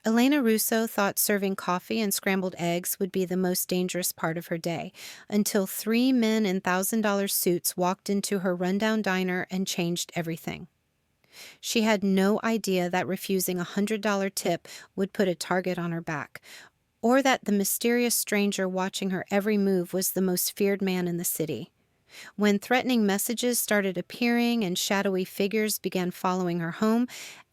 Elena Russo thought serving coffee and scrambled eggs would be the most dangerous part of her day, until three men in $1,000 suits walked into her rundown diner and changed everything. She had no idea that refusing a $100 tip would put a target on her back, or that the mysterious stranger watching her every move was the most feared man in the city. When threatening messages started appearing and shadowy figures began following her home,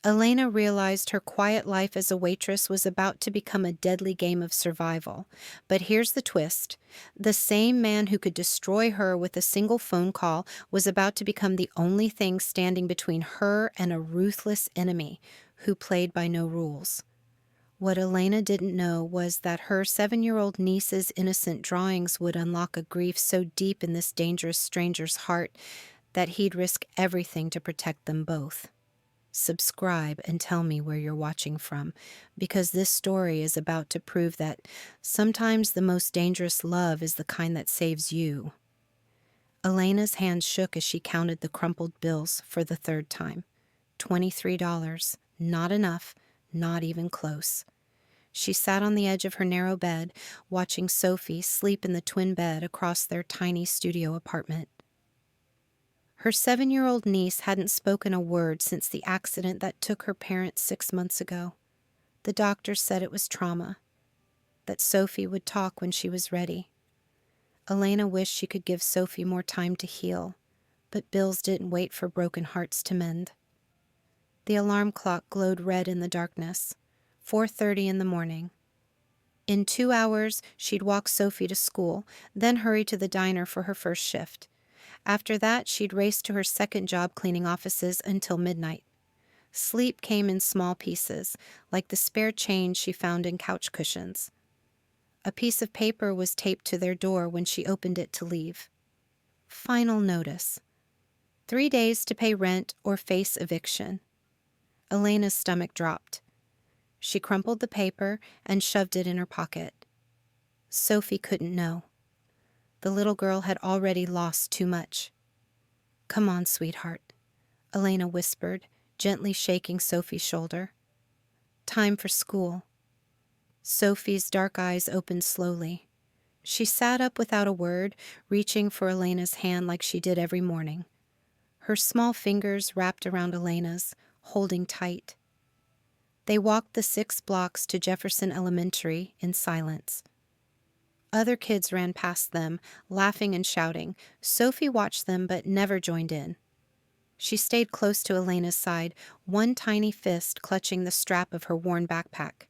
Elena realized her quiet life as a waitress was about to become a deadly game of survival. But here's the twist. The same man who could destroy her with a single phone call was about to become the only thing standing between her and a ruthless enemy who played by no rules. What Elena didn't know was that her 7-year-old niece's innocent drawings would unlock a grief so deep in this dangerous stranger's heart that he'd risk everything to protect them both. Subscribe and tell me where you're watching from, because this story is about to prove that sometimes the most dangerous love is the kind that saves you. Elena's hands shook as she counted the crumpled bills for the third time. $23. Not enough. Not even close. She sat on the edge of her narrow bed, watching Sophie sleep in the twin bed across their tiny studio apartment. Her 7-year-old niece hadn't spoken a word since the accident that took her parents 6 months ago. The doctors said it was trauma, that Sophie would talk when she was ready. Elena wished she could give Sophie more time to heal, but bills didn't wait for broken hearts to mend. The alarm clock glowed red in the darkness. 4:30 in the morning. In 2 hours, she'd walk Sophie to school, then hurry to the diner for her first shift. After that, she'd race to her second job cleaning offices until midnight. Sleep came in small pieces, like the spare change she found in couch cushions. A piece of paper was taped to their door when she opened it to leave. Final notice. 3 days to pay rent or face eviction. Elena's stomach dropped. She crumpled the paper and shoved it in her pocket. Sophie couldn't know. The little girl had already lost too much. "Come on, sweetheart," Elena whispered, gently shaking Sophie's shoulder. "Time for school." Sophie's dark eyes opened slowly. She sat up without a word, reaching for Elena's hand like she did every morning. Her small fingers wrapped around Elena's, holding tight. They walked the 6 blocks to Jefferson Elementary in silence. Other kids ran past them, laughing and shouting. Sophie watched them but never joined in. She stayed close to Elena's side, one tiny fist clutching the strap of her worn backpack.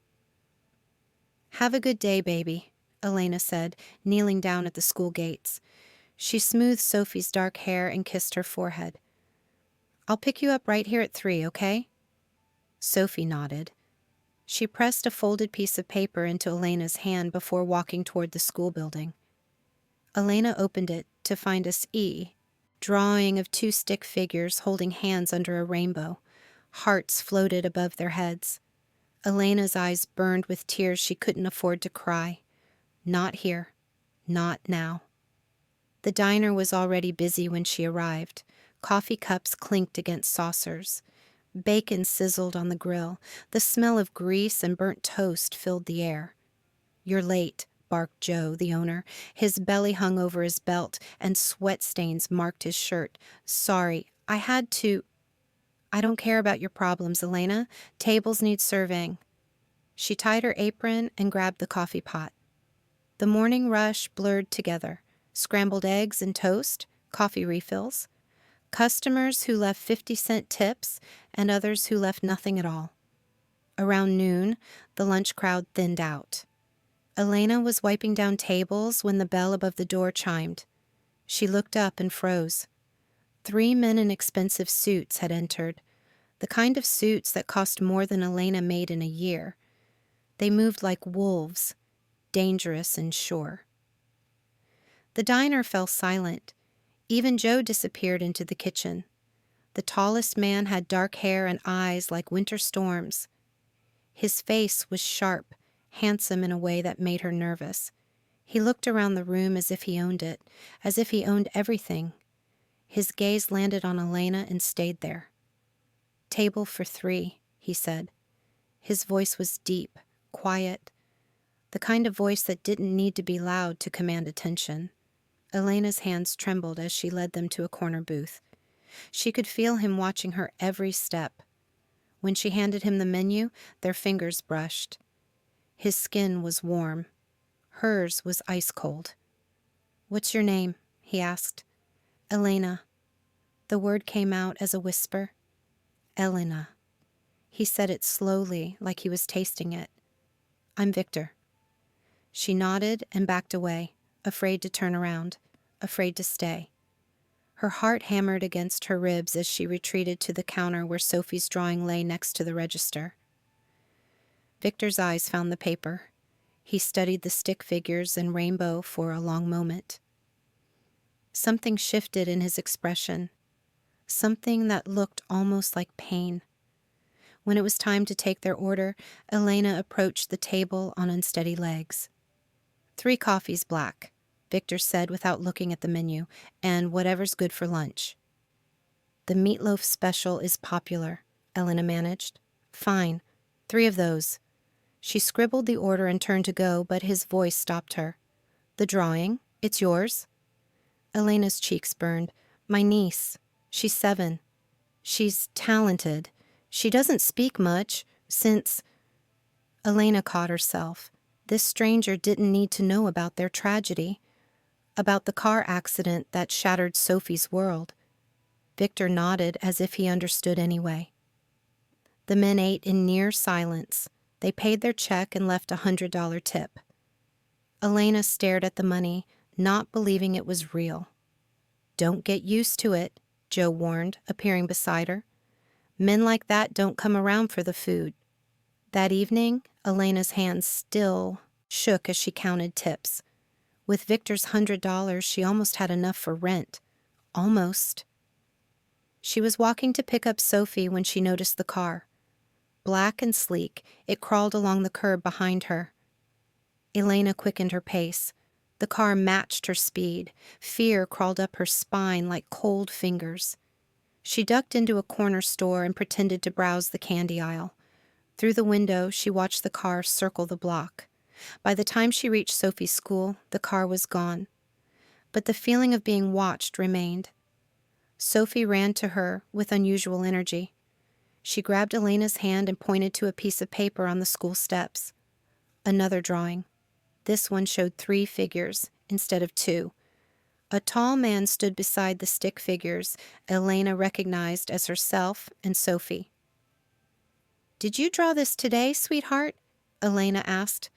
"Have a good day, baby," Elena said, kneeling down at the school gates. She smoothed Sophie's dark hair and kissed her forehead. "I'll pick you up right here at 3, okay?" Sophie nodded. She pressed a folded piece of paper into Elena's hand before walking toward the school building. Elena opened it to find a S.E. drawing of 2 stick figures holding hands under a rainbow. Hearts floated above their heads. Elena's eyes burned with tears she couldn't afford to cry. Not here. Not now. The diner was already busy when she arrived. Coffee cups clinked against saucers. Bacon sizzled on the grill. The smell of grease and burnt toast filled the air. "You're late," barked Joe, the owner. His belly hung over his belt, and sweat stains marked his shirt. "Sorry, I had to—" "I don't care about your problems, Elena. Tables need serving." She tied her apron and grabbed the coffee pot. The morning rush blurred together. Scrambled eggs and toast, coffee refills. Customers who left 50-cent tips and others who left nothing at all. Around noon, the lunch crowd thinned out. Elena was wiping down tables when the bell above the door chimed. She looked up and froze. 3 men in expensive suits had entered, the kind of suits that cost more than Elena made in a year. They moved like wolves, dangerous and sure. The diner fell silent. Even Joe disappeared into the kitchen. The tallest man had dark hair and eyes like winter storms. His face was sharp, handsome in a way that made her nervous. He looked around the room as if he owned it, as if he owned everything. His gaze landed on Elena and stayed there. "Table for 3, he said. His voice was deep, quiet, the kind of voice that didn't need to be loud to command attention. Elena's hands trembled as she led them to a corner booth. She could feel him watching her every step. When she handed him the menu, their fingers brushed. His skin was warm. Hers was ice cold. "What's your name?" he asked. "Elena." The word came out as a whisper. "Elena." He said it slowly, like he was tasting it. "I'm Viktor." She nodded and backed away, afraid to turn around, afraid to stay. Her heart hammered against her ribs as she retreated to the counter where Sophie's drawing lay next to the register. Victor's eyes found the paper. He studied the stick figures and rainbow for a long moment. Something shifted in his expression, something that looked almost like pain. When it was time to take their order, Elena approached the table on unsteady legs. "3 coffees black," Victor said without looking at the menu, "and whatever's good for lunch." "The meatloaf special is popular," Elena managed. "Fine. 3 of those." She scribbled the order and turned to go, but his voice stopped her. "The drawing? It's yours?" Elena's cheeks burned. "My niece. She's 7. She's talented. She doesn't speak much, since—" Elena caught herself. This stranger didn't need to know about their tragedy, about the car accident that shattered Sophie's world. Victor nodded as if he understood anyway. The men ate in near silence. They paid their check and left a $100 tip. Elena stared at the money, not believing it was real. "Don't get used to it," Joe warned, appearing beside her. "Men like that don't come around for the food." That evening, Elena's hands still shook as she counted tips. With Victor's $100, she almost had enough for rent. Almost. She was walking to pick up Sophie when she noticed the car. Black and sleek, it crawled along the curb behind her. Elena quickened her pace. The car matched her speed. Fear crawled up her spine like cold fingers. She ducked into a corner store and pretended to browse the candy aisle. Through the window, she watched the car circle the block. By the time she reached Sophie's school, the car was gone. But the feeling of being watched remained. Sophie ran to her with unusual energy. She grabbed Elena's hand and pointed to a piece of paper on the school steps. Another drawing. This one showed 3 figures instead of 2. A tall man stood beside the stick figures Elena recognized as herself and Sophie. "Did you draw this today, sweetheart?" Elena asked.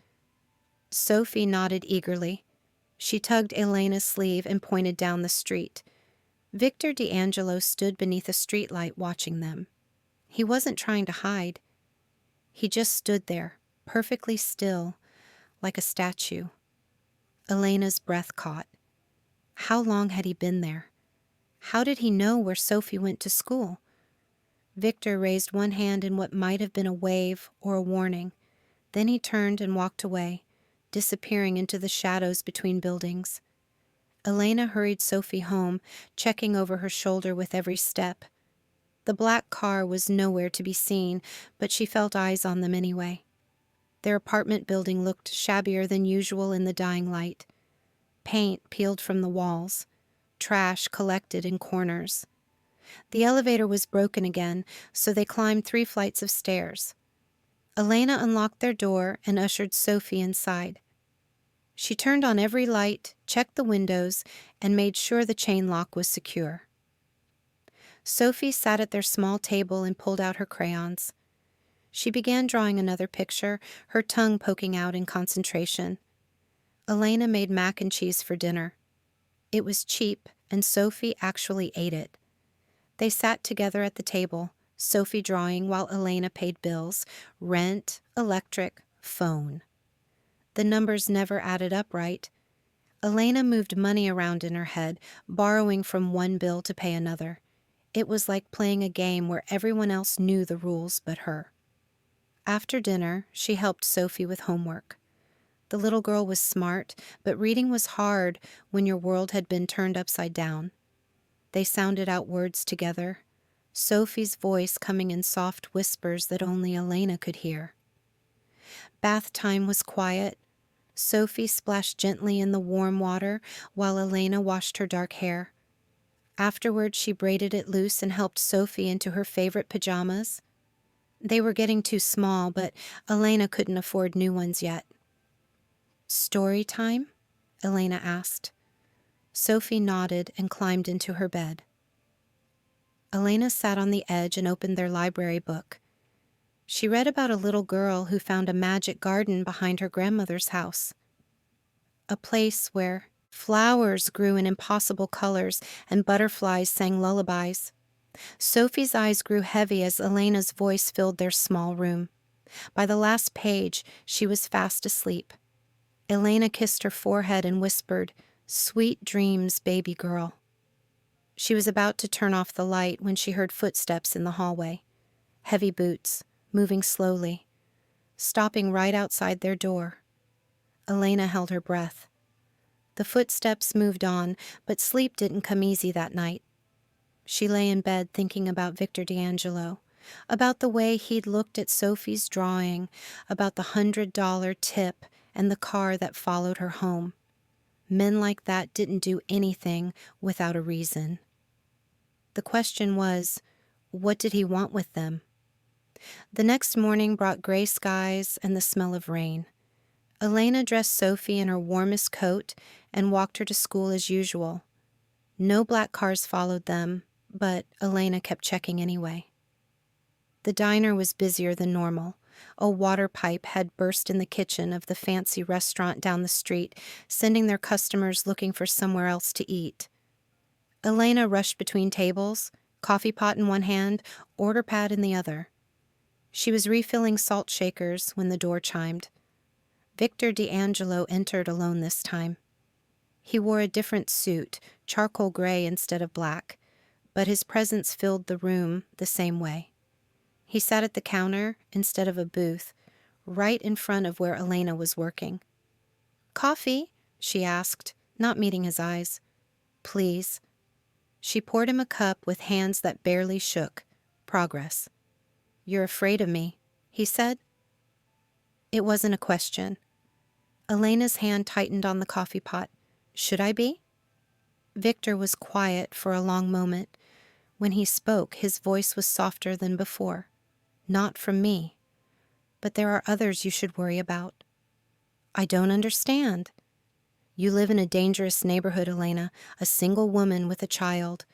Sophie nodded eagerly. She tugged Elena's sleeve and pointed down the street. Viktor D'Angelo stood beneath a streetlight watching them. He wasn't trying to hide. He just stood there, perfectly still, like a statue. Elena's breath caught. How long had he been there? How did he know where Sophie went to school? Victor raised one hand in what might have been a wave or a warning. Then he turned and walked away, disappearing into the shadows between buildings. Elena hurried Sophie home, checking over her shoulder with every step. The black car was nowhere to be seen, but she felt eyes on them anyway. Their apartment building looked shabbier than usual in the dying light. Paint peeled from the walls, trash collected in corners. The elevator was broken again, so they climbed 3 flights of stairs. Elena unlocked their door and ushered Sophie inside. She turned on every light, checked the windows, and made sure the chain lock was secure. Sophie sat at their small table and pulled out her crayons. She began drawing another picture, her tongue poking out in concentration. Elena made mac and cheese for dinner. It was cheap, and Sophie actually ate it. They sat together at the table, Sophie drawing while Elena paid bills, rent, electric, phone. The numbers never added up right. Elena moved money around in her head, borrowing from one bill to pay another. It was like playing a game where everyone else knew the rules but her. After dinner, she helped Sophie with homework. The little girl was smart, but reading was hard when your world had been turned upside down. They sounded out words together, Sophie's voice coming in soft whispers that only Elena could hear. Bath time was quiet. Sophie splashed gently in the warm water while Elena washed her dark hair. Afterward, she braided it loose and helped Sophie into her favorite pajamas. They were getting too small, but Elena couldn't afford new ones yet. "Story time?" Elena asked. Sophie nodded and climbed into her bed. Elena sat on the edge and opened their library book. She read about a little girl who found a magic garden behind her grandmother's house. A place where flowers grew in impossible colors and butterflies sang lullabies. Sophie's eyes grew heavy as Elena's voice filled their small room. By the last page, she was fast asleep. Elena kissed her forehead and whispered, "Sweet dreams, baby girl." She was about to turn off the light when she heard footsteps in the hallway. Heavy boots, moving slowly, stopping right outside their door. Elena held her breath. The footsteps moved on, but sleep didn't come easy that night. She lay in bed thinking about Viktor D'Angelo, about the way he'd looked at Sophie's drawing, about the $100 tip and the car that followed her home. Men like that didn't do anything without a reason. The question was, what did he want with them? The next morning brought gray skies and the smell of rain. Elena dressed Sophie in her warmest coat and walked her to school as usual. No black cars followed them, but Elena kept checking anyway. The diner was busier than normal. A water pipe had burst in the kitchen of the fancy restaurant down the street, sending their customers looking for somewhere else to eat. Elena rushed between tables, coffee pot in one hand, order pad in the other. She was refilling salt shakers when the door chimed. Viktor D'Angelo entered alone this time. He wore a different suit, charcoal gray instead of black, but his presence filled the room the same way. He sat at the counter instead of a booth, right in front of where Elena was working. "Coffee?" she asked, not meeting his eyes. "Please." She poured him a cup with hands that barely shook. Progress. "You're afraid of me," he said. It wasn't a question. Elena's hand tightened on the coffee pot. "Should I be?" Viktor was quiet for a long moment. When he spoke, his voice was softer than before. "Not from me. But there are others you should worry about." "I don't understand." "You live in a dangerous neighborhood, Elena, a single woman with a child.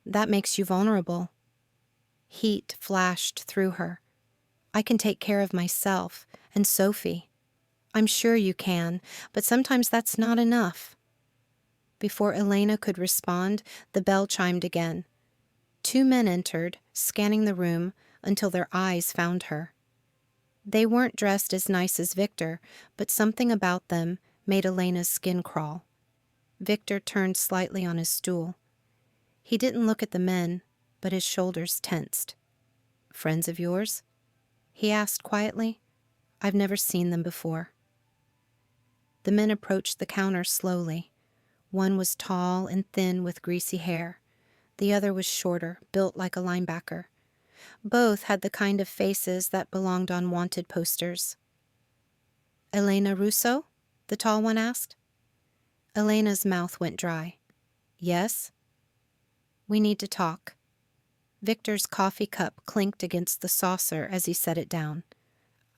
That makes you vulnerable." Heat flashed through her. "I can take care of myself and Sophie." "I'm sure you can, but sometimes that's not enough." Before Elena could respond, the bell chimed again. 2 men entered, scanning the room until their eyes found her. They weren't dressed as nice as Viktor, but something about them made Elena's skin crawl. Viktor turned slightly on his stool. He didn't look at the men, but his shoulders tensed. "Friends of yours?" he asked quietly. "I've never seen them before." The men approached the counter slowly. One was tall and thin with greasy hair. The other was shorter, built like a linebacker. Both had the kind of faces that belonged on wanted posters. "Elena Russo?" the tall one asked. Elena's mouth went dry. "Yes?" "We need to talk." Viktor's coffee cup clinked against the saucer as he set it down.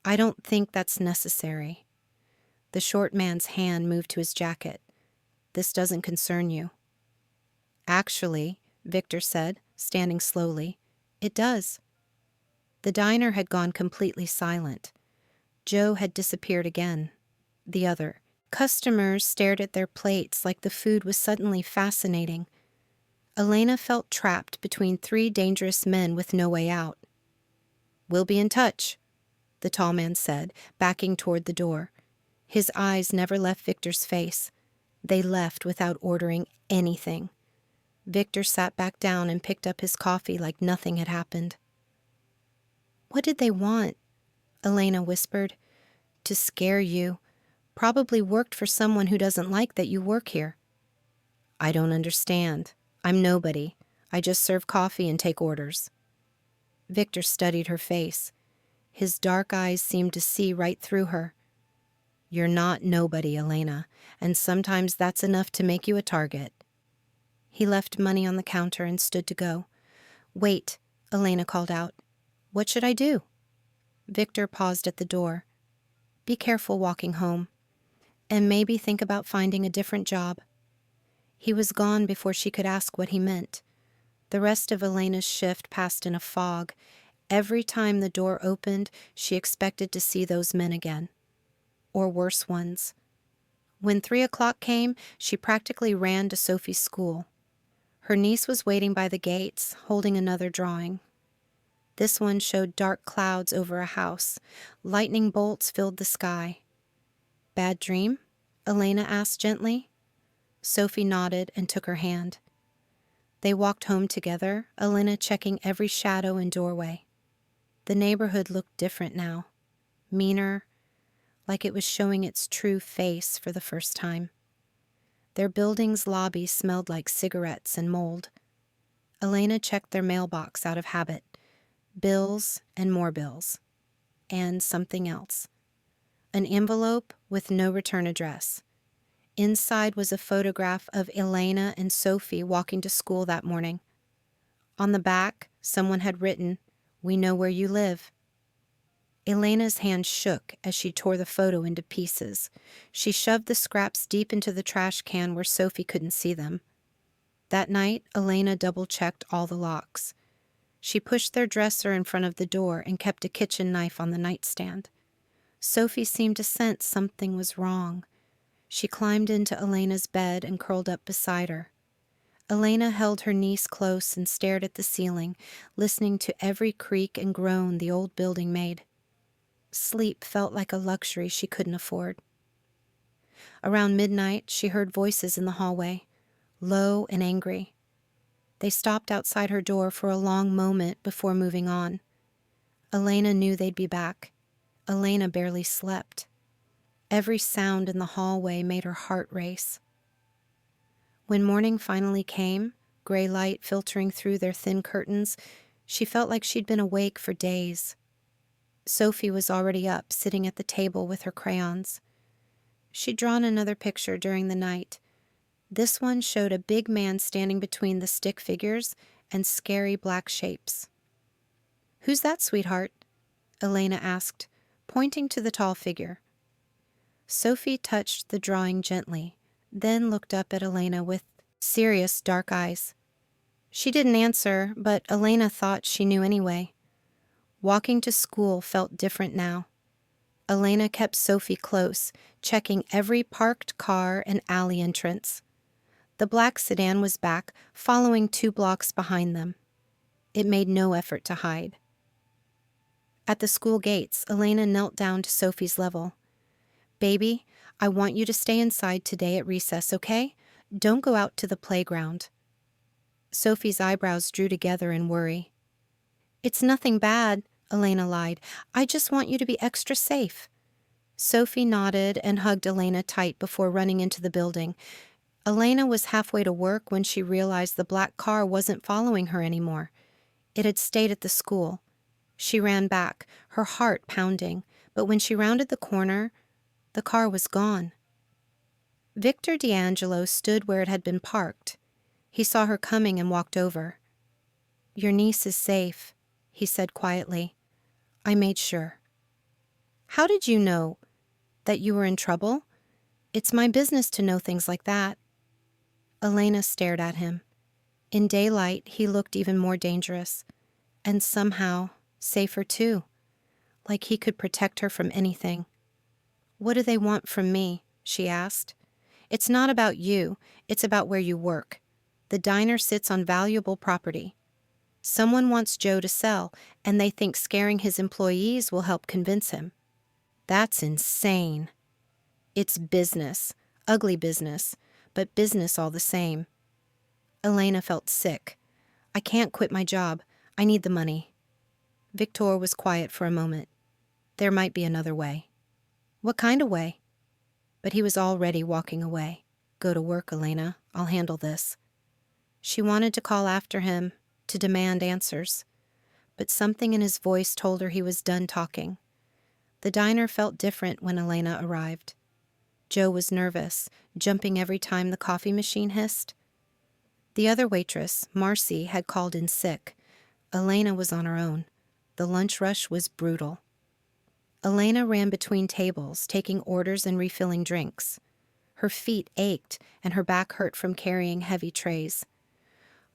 "I don't think that's necessary." The short man's hand moved to his jacket. "This doesn't concern you." "Actually," Viktor said, standing slowly, "it does." The diner had gone completely silent. Joe had disappeared again. The other. Customers stared at their plates like the food was suddenly fascinating. Elena felt trapped between 3 dangerous men with no way out. "We'll be in touch," the tall man said, backing toward the door. His eyes never left Viktor's face. They left without ordering anything. Viktor sat back down and picked up his coffee like nothing had happened. "What did they want?" Elena whispered. "To scare you. Probably worked for someone who doesn't like that you work here." "I don't understand. I'm nobody. I just serve coffee and take orders." Viktor studied her face. His dark eyes seemed to see right through her. "You're not nobody, Elena, and sometimes that's enough to make you a target." He left money on the counter and stood to go. "Wait," Elena called out. "What should I do?" Viktor paused at the door. "Be careful walking home, and maybe think about finding a different job." He was gone before she could ask what he meant. The rest of Elena's shift passed in a fog. Every time the door opened, she expected to see those men again. Or worse ones. When 3 o'clock came, she practically ran to Sophie's school. Her niece was waiting by the gates, holding another drawing. This one showed dark clouds over a house. Lightning bolts filled the sky. "Bad dream?" Elena asked gently. Sophie nodded and took her hand. They walked home together, Elena checking every shadow and doorway. The neighborhood looked different now. Meaner, like it was showing its true face for the first time. Their building's lobby smelled like cigarettes and mold. Elena checked their mailbox out of habit. Bills and more bills. And something else. An envelope with no return address. Inside was a photograph of Elena and Sophie walking to school that morning. On the back, someone had written, "We know where you live." Elena's hand shook as she tore the photo into pieces. She shoved the scraps deep into the trash can where Sophie couldn't see them. That night, Elena double-checked all the locks. She pushed their dresser in front of the door and kept a kitchen knife on the nightstand. Sophie seemed to sense something was wrong. She climbed into Elena's bed and curled up beside her. Elena held her niece close and stared at the ceiling, listening to every creak and groan the old building made. Sleep felt like a luxury she couldn't afford. Around midnight, she heard voices in the hallway, low and angry. They stopped outside her door for a long moment before moving on. Elena knew they'd be back. Elena barely slept. Every sound in the hallway made her heart race. When morning finally came, gray light filtering through their thin curtains, she felt like she'd been awake for days. Sophie was already up, sitting at the table with her crayons. She'd drawn another picture during the night. This one showed a big man standing between the stick figures and scary black shapes. "Who's that, sweetheart?" Elena asked, pointing to the tall figure. Sophie touched the drawing gently, then looked up at Elena with serious dark eyes. She didn't answer, but Elena thought she knew anyway. Walking to school felt different now. Elena kept Sophie close, checking every parked car and alley entrance. The black sedan was back, following 2 blocks behind them. It made no effort to hide. At the school gates, Elena knelt down to Sophie's level. "Baby, I want you to stay inside today at recess, okay? Don't go out to the playground." Sophie's eyebrows drew together in worry. "It's nothing bad," Elena lied. "I just want you to be extra safe." Sophie nodded and hugged Elena tight before running into the building. Elena was halfway to work when she realized the black car wasn't following her anymore. It had stayed at the school. She ran back, her heart pounding, but when she rounded the corner, the car was gone. Viktor D'Angelo stood where it had been parked. He saw her coming and walked over. "Your niece is safe," he said quietly. "I made sure." "How did you know that you were in trouble? It's my business to know things like that." Elena stared at him. In daylight, he looked even more dangerous, and somehow safer too, like he could protect her from anything. "What do they want from me?" she asked. "It's not about you, it's about where you work. The diner sits on valuable property. Someone wants Joe to sell, and they think scaring his employees will help convince him." "That's insane." "It's business, ugly business, but business all the same." Elena felt sick. "I can't quit my job. I need the money." Viktor was quiet for a moment. There might be another way. "What kind of way?" But he was already walking away. "Go to work, Elena. I'll handle this." She wanted to call after him, to demand answers. but something in his voice told her he was done talking. The diner felt different when Elena arrived. Joe was nervous, jumping every time the coffee machine hissed. The other waitress, Marcy, had called in sick. Elena was on her own. The lunch rush was brutal. Elena ran between tables, taking orders and refilling drinks. Her feet ached, and her back hurt from carrying heavy trays.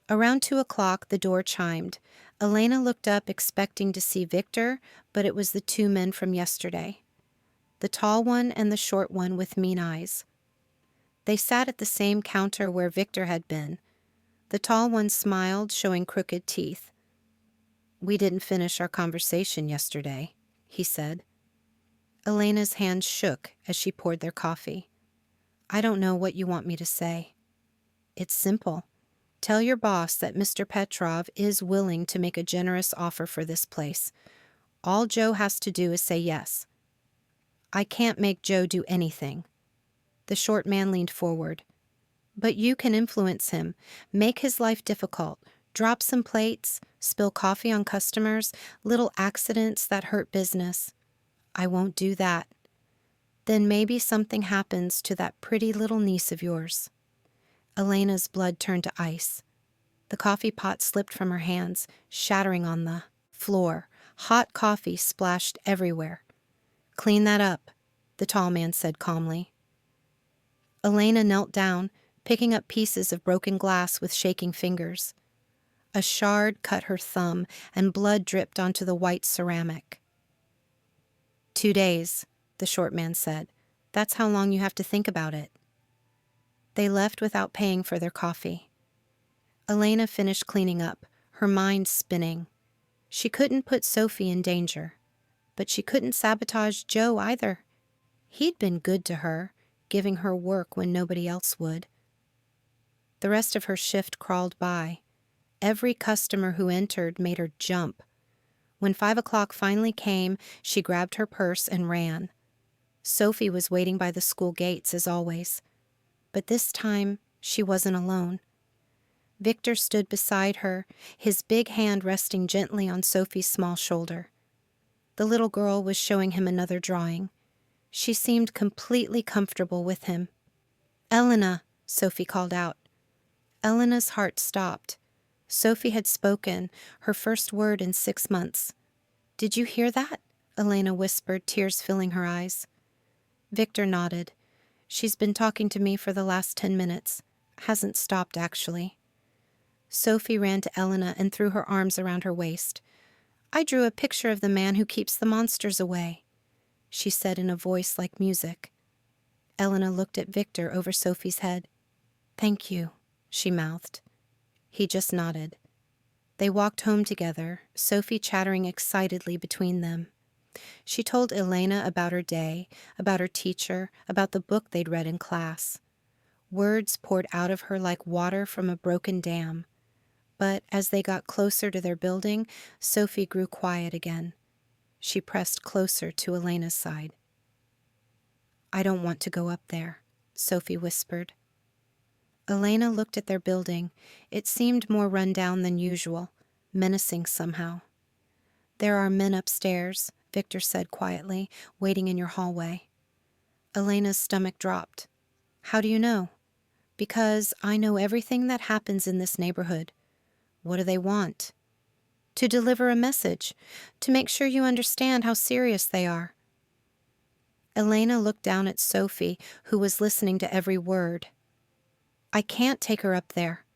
Around 2 o'clock, the door chimed. Elena looked up, expecting to see Viktor, but it was the two men from yesterday. The tall one and the short one with mean eyes. They sat at the same counter where Viktor had been. The tall one smiled, showing crooked teeth. "We didn't finish our conversation yesterday," he said. Elena's hands shook as she poured their coffee. "I don't know what you want me to say." "It's simple. Tell your boss that Mr. Petrov is willing to make a generous offer for this place. All Joe has to do is say yes." "I can't make Joe do anything." The short man leaned forward. "But you can influence him, make his life difficult, drop some plates, spill coffee on customers, little accidents that hurt business." "I won't do that." "Then maybe something happens to that pretty little niece of yours." Elena's blood turned to ice. The coffee pot slipped from her hands, shattering on the floor. Hot coffee splashed everywhere. "Clean that up," the tall man said calmly. Elena knelt down, picking up pieces of broken glass with shaking fingers. A shard cut her thumb, and blood dripped onto the white ceramic. 2 days, the short man said. "That's how long you have to think about it." They left without paying for their coffee. Elena finished cleaning up, her mind spinning. She couldn't put Sophie in danger, but she couldn't sabotage Joe either. He'd been good to her, giving her work when nobody else would. The rest of her shift crawled by. Every customer who entered made her jump. When 5 o'clock finally came, she grabbed her purse and ran. Sophie was waiting by the school gates as always. But this time, she wasn't alone. Viktor stood beside her, his big hand resting gently on Sophie's small shoulder. The little girl was showing him another drawing. She seemed completely comfortable with him. "Elena," Sophie called out. Elena's heart stopped. Sophie had spoken, her first word in 6 months. "Did you hear that?" Elena whispered, tears filling her eyes. Viktor nodded. "She's been talking to me for the last 10 minutes. Hasn't stopped, actually." Sophie ran to Elena and threw her arms around her waist. "I drew a picture of the man who keeps the monsters away," she said in a voice like music. Elena looked at Viktor over Sophie's head. "Thank you," she mouthed. He just nodded. They walked home together, Sophie chattering excitedly between them. She told Elena about her day, about her teacher, about the book they'd read in class. Words poured out of her like water from a broken dam. But as they got closer to their building, Sophie grew quiet again. She pressed closer to Elena's side. "I don't want to go up there," Sophie whispered. Elena looked at their building. It seemed more run down than usual, menacing somehow. "There are men upstairs," Viktor said quietly, "waiting in your hallway." Elena's stomach dropped. "How do you know?" "Because I know everything that happens in this neighborhood." "What do they want?" "To deliver a message, to make sure you understand how serious they are." Elena looked down at Sophie, who was listening to every word. "I can't take her up there."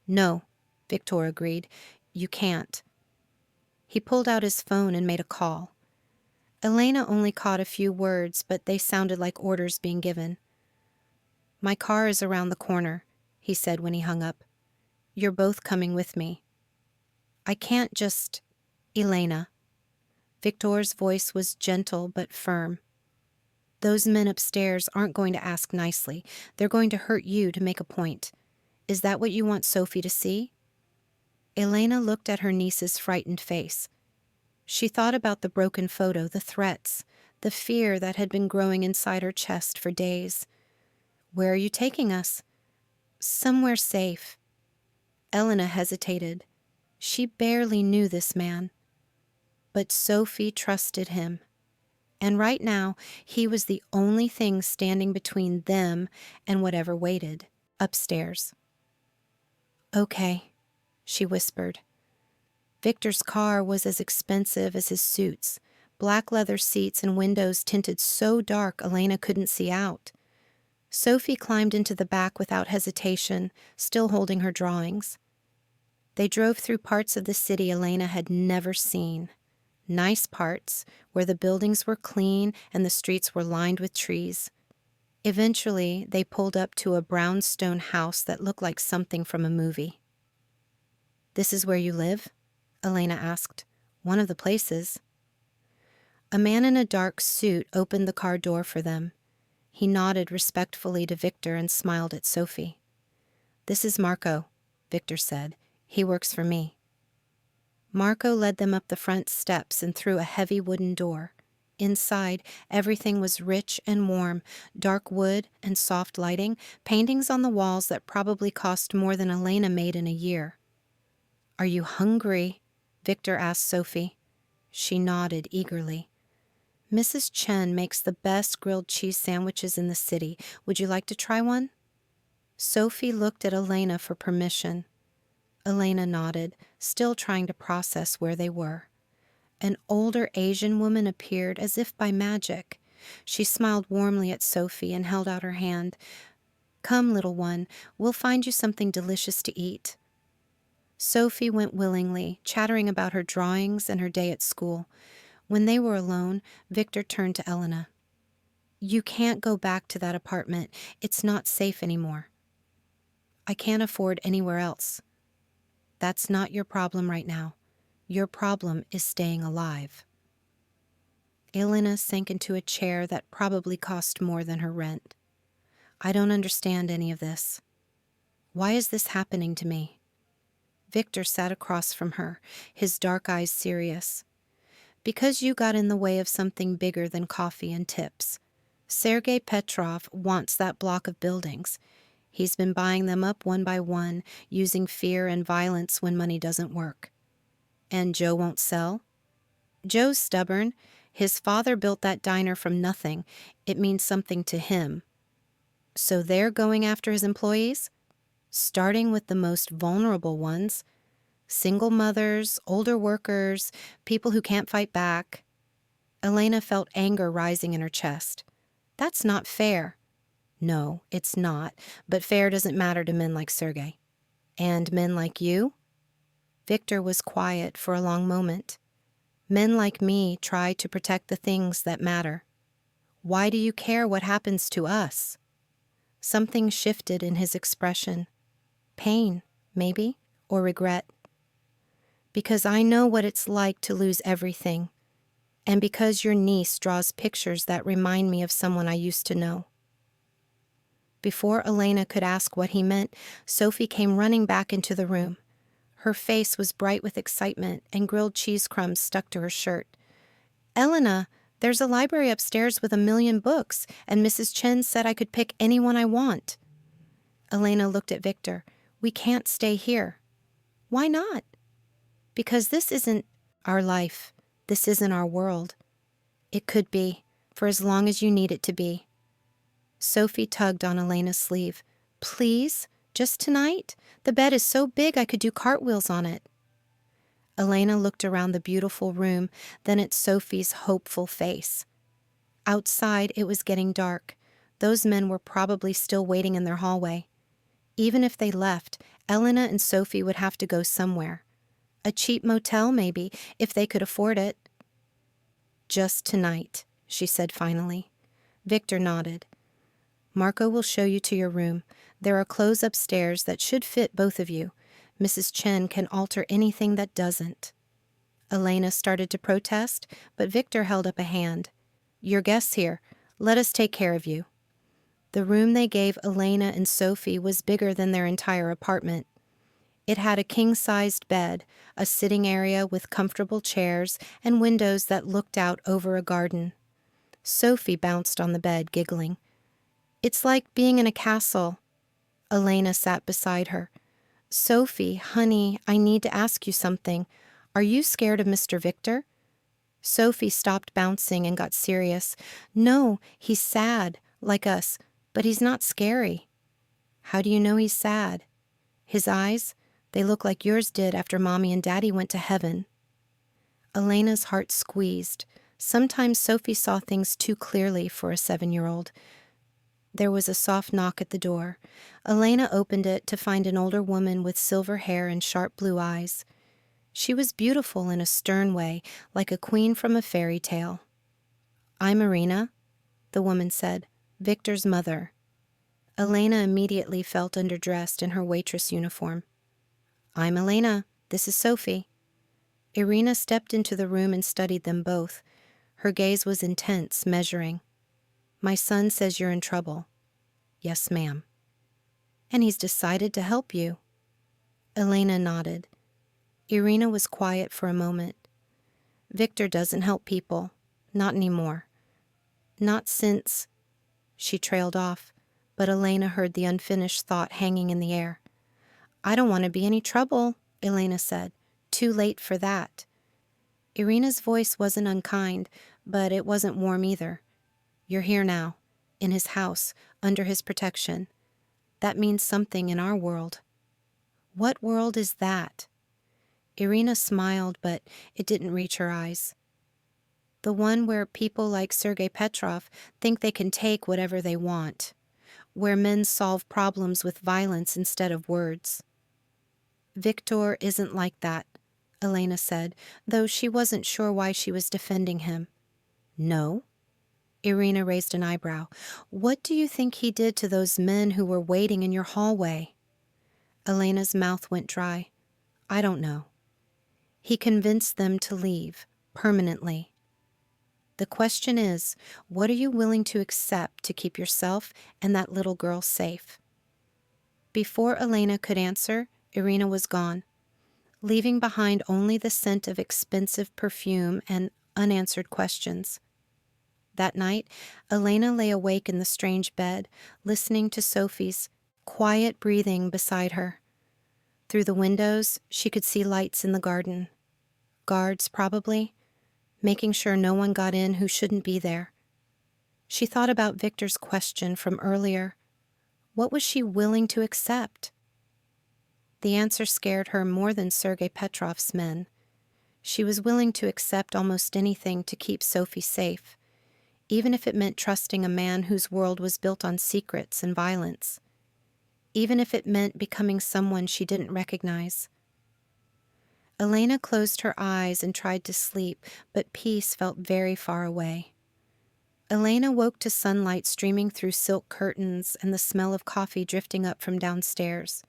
"No," Viktor agreed. "You can't." He pulled out his phone and made a call. Elena only caught a few words, but they sounded like orders being given. "My car is around the corner," he said when he hung up. "You're both coming with me." "I can't just—" "Elena." Viktor's voice was gentle but firm. "Those men upstairs aren't going to ask nicely. They're going to hurt you to make a point. Is that what you want Sophie to see?" Elena looked at her niece's frightened face. She thought about the broken photo, the threats, the fear that had been growing inside her chest for days. "Where are you taking us?" "Somewhere safe." Elena hesitated. She barely knew this man. But Sophie trusted him. And right now, he was the only thing standing between them and whatever waited upstairs. "Okay," she whispered. Victor's car was as expensive as his suits, black leather seats and windows tinted so dark Elena couldn't see out. Sophie climbed into the back without hesitation, still holding her drawings. They drove through parts of the city Elena had never seen. Nice parts, where the buildings were clean and the streets were lined with trees. Eventually, they pulled up to a brownstone house that looked like something from a movie. "This is where you live?" Elena asked. "One of the places." A man in a dark suit opened the car door for them. He nodded respectfully to Victor and smiled at Sophie. "This is Marco," Victor said. "He works for me." Marco led them up the front steps and through a heavy wooden door. Inside, everything was rich and warm, dark wood and soft lighting, paintings on the walls that probably cost more than Elena made in a year. "Are you hungry?" Victor asked Sophie. She nodded eagerly. "Mrs. Chen makes the best grilled cheese sandwiches in the city. Would you like to try one?" Sophie looked at Elena for permission. Elena nodded, still trying to process where they were. An older Asian woman appeared as if by magic. She smiled warmly at Sophie and held out her hand. "Come, little one, we'll find you something delicious to eat." Sophie went willingly, chattering about her drawings and her day at school. When they were alone, Victor turned to Elena. "You can't go back to that apartment. It's not safe anymore." "I can't afford anywhere else." "That's not your problem right now. Your problem is staying alive." Elena sank into a chair that probably cost more than her rent. "I don't understand any of this. Why is this happening to me?" Victor sat across from her, his dark eyes serious. "Because you got in the way of something bigger than coffee and tips. Sergei Petrov wants that block of buildings. He's been buying them up one by one, using fear and violence when money doesn't work. And Joe won't sell? Joe's stubborn. His father built that diner from nothing. It means something to him. So they're going after his employees? Starting with the most vulnerable ones. Single mothers, older workers, people who can't fight back." Elena felt anger rising in her chest. "That's not fair." "No, it's not, but fair doesn't matter to men like Sergei." "And men like you?" Victor was quiet for a long moment. "Men like me try to protect the things that matter. Why do you care what happens to us?" Something shifted in his expression. Pain, maybe, or regret. "Because I know what it's like to lose everything, and because your niece draws pictures that remind me of someone I used to know." Before Elena could ask what he meant, Sophie came running back into the room. Her face was bright with excitement, and grilled cheese crumbs stuck to her shirt. "Elena, there's a library upstairs with 1,000,000 books, and Mrs. Chen said I could pick any one I want." Elena looked at Victor. "We can't stay here." "Why not?" "Because this isn't our life. This isn't our world. It could be, for as long as you need it to be." Sophie tugged on Elena's sleeve. "Please, just tonight? The bed is so big I could do cartwheels on it." Elena looked around the beautiful room, then at Sophie's hopeful face. Outside, it was getting dark. Those men were probably still waiting in their hallway. Even if they left, Elena and Sophie would have to go somewhere. A cheap motel, maybe, if they could afford it. "Just tonight," she said finally. Victor nodded. "Marco will show you to your room. There are clothes upstairs that should fit both of you. Mrs. Chen can alter anything that doesn't." Elena started to protest, but Victor held up a hand. "Your guests here. Let us take care of you." The room they gave Elena and Sophie was bigger than their entire apartment. It had a king-sized bed, a sitting area with comfortable chairs, and windows that looked out over a garden. Sophie bounced on the bed, giggling. "It's like being in a castle." Elena sat beside her. "Sophie, honey, I need to ask you something. Are you scared of Mr. Victor?" Sophie stopped bouncing and got serious. No, he's sad, like us, but he's not scary. How do you know he's sad? His eyes, they look like yours did after Mommy and Daddy went to heaven. Elena's heart squeezed. Sometimes Sophie saw things too clearly for a 7-year-old. There was a soft knock at the door. Elena opened it to find an older woman with silver hair and sharp blue eyes. She was beautiful in a stern way, like a queen from a fairy tale. "I'm Irina," the woman said, "Viktor's mother." Elena immediately felt underdressed in her waitress uniform. "I'm Elena. This is Sophie." Irina stepped into the room and studied them both. Her gaze was intense, measuring. "My son says you're in trouble." "Yes, ma'am." "And he's decided to help you." Elena nodded. Irina was quiet for a moment. "Viktor doesn't help people. Not anymore. Not since—" She trailed off, but Elena heard the unfinished thought hanging in the air. "I don't want to be any trouble," Elena said. "Too late for that." Irina's voice wasn't unkind, but it wasn't warm either. "You're here now, in his house, under his protection. That means something in our world." "What world is that?" Irina smiled, but it didn't reach her eyes. "The one where people like Sergei Petrov think they can take whatever they want. Where men solve problems with violence instead of words." "Viktor isn't like that," Elena said, though she wasn't sure why she was defending him. "No?" Irina raised an eyebrow. "What do you think he did to those men who were waiting in your hallway?" Elena's mouth went dry. "I don't know." "He convinced them to leave, permanently." "The question is, what are you willing to accept to keep yourself and that little girl safe?" Before Elena could answer, Irina was gone, leaving behind only the scent of expensive perfume and unanswered questions. That night, Elena lay awake in the strange bed, listening to Sophie's quiet breathing beside her. Through the windows, she could see lights in the garden. Guards, probably, making sure no one got in who shouldn't be there. She thought about Viktor's question from earlier. What was she willing to accept? The answer scared her more than Sergei Petrov's men. She was willing to accept almost anything to keep Sophie safe, even if it meant trusting a man whose world was built on secrets and violence, even if it meant becoming someone she didn't recognize. Elena closed her eyes and tried to sleep, but peace felt very far away. Elena woke to sunlight streaming through silk curtains and the smell of coffee drifting up from downstairs.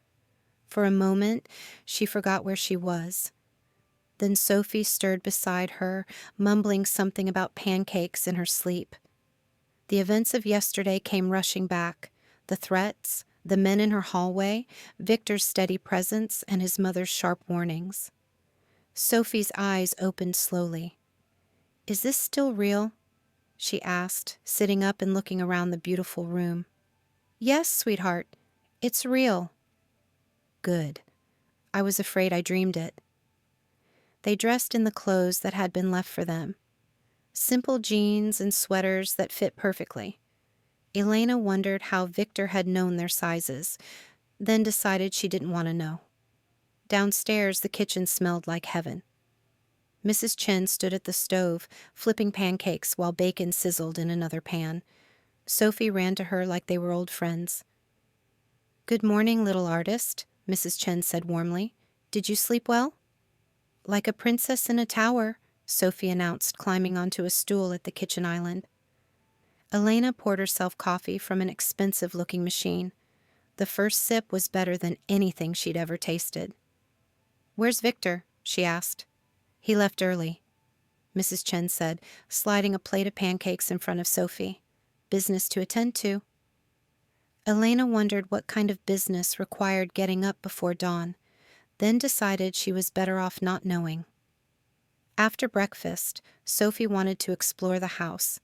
For a moment, she forgot where she was. Then Sophie stirred beside her, mumbling something about pancakes in her sleep. The events of yesterday came rushing back. The threats, the men in her hallway, Viktor's steady presence, and his mother's sharp warnings. Sophie's eyes opened slowly. "Is this still real?" she asked, sitting up and looking around the beautiful room. "Yes, sweetheart, it's real." "Good. I was afraid I dreamed it." They dressed in the clothes that had been left for them. Simple jeans and sweaters that fit perfectly. Elena wondered how Viktor had known their sizes, then decided she didn't want to know. Downstairs, the kitchen smelled like heaven. Mrs. Chen stood at the stove, flipping pancakes while bacon sizzled in another pan. Sophie ran to her like they were old friends. "Good morning, little artist," Mrs. Chen said warmly. "Did you sleep well?" "Like a princess in a tower," Sophie announced, climbing onto a stool at the kitchen island. Elena poured herself coffee from an expensive-looking machine. The first sip was better than anything she'd ever tasted. "Where's Viktor?" she asked. "He left early," Mrs. Chen said, sliding a plate of pancakes in front of Sophie. "Business to attend to." Elena wondered what kind of business required getting up before dawn, then decided she was better off not knowing. After breakfast, Sophie wanted to explore the house.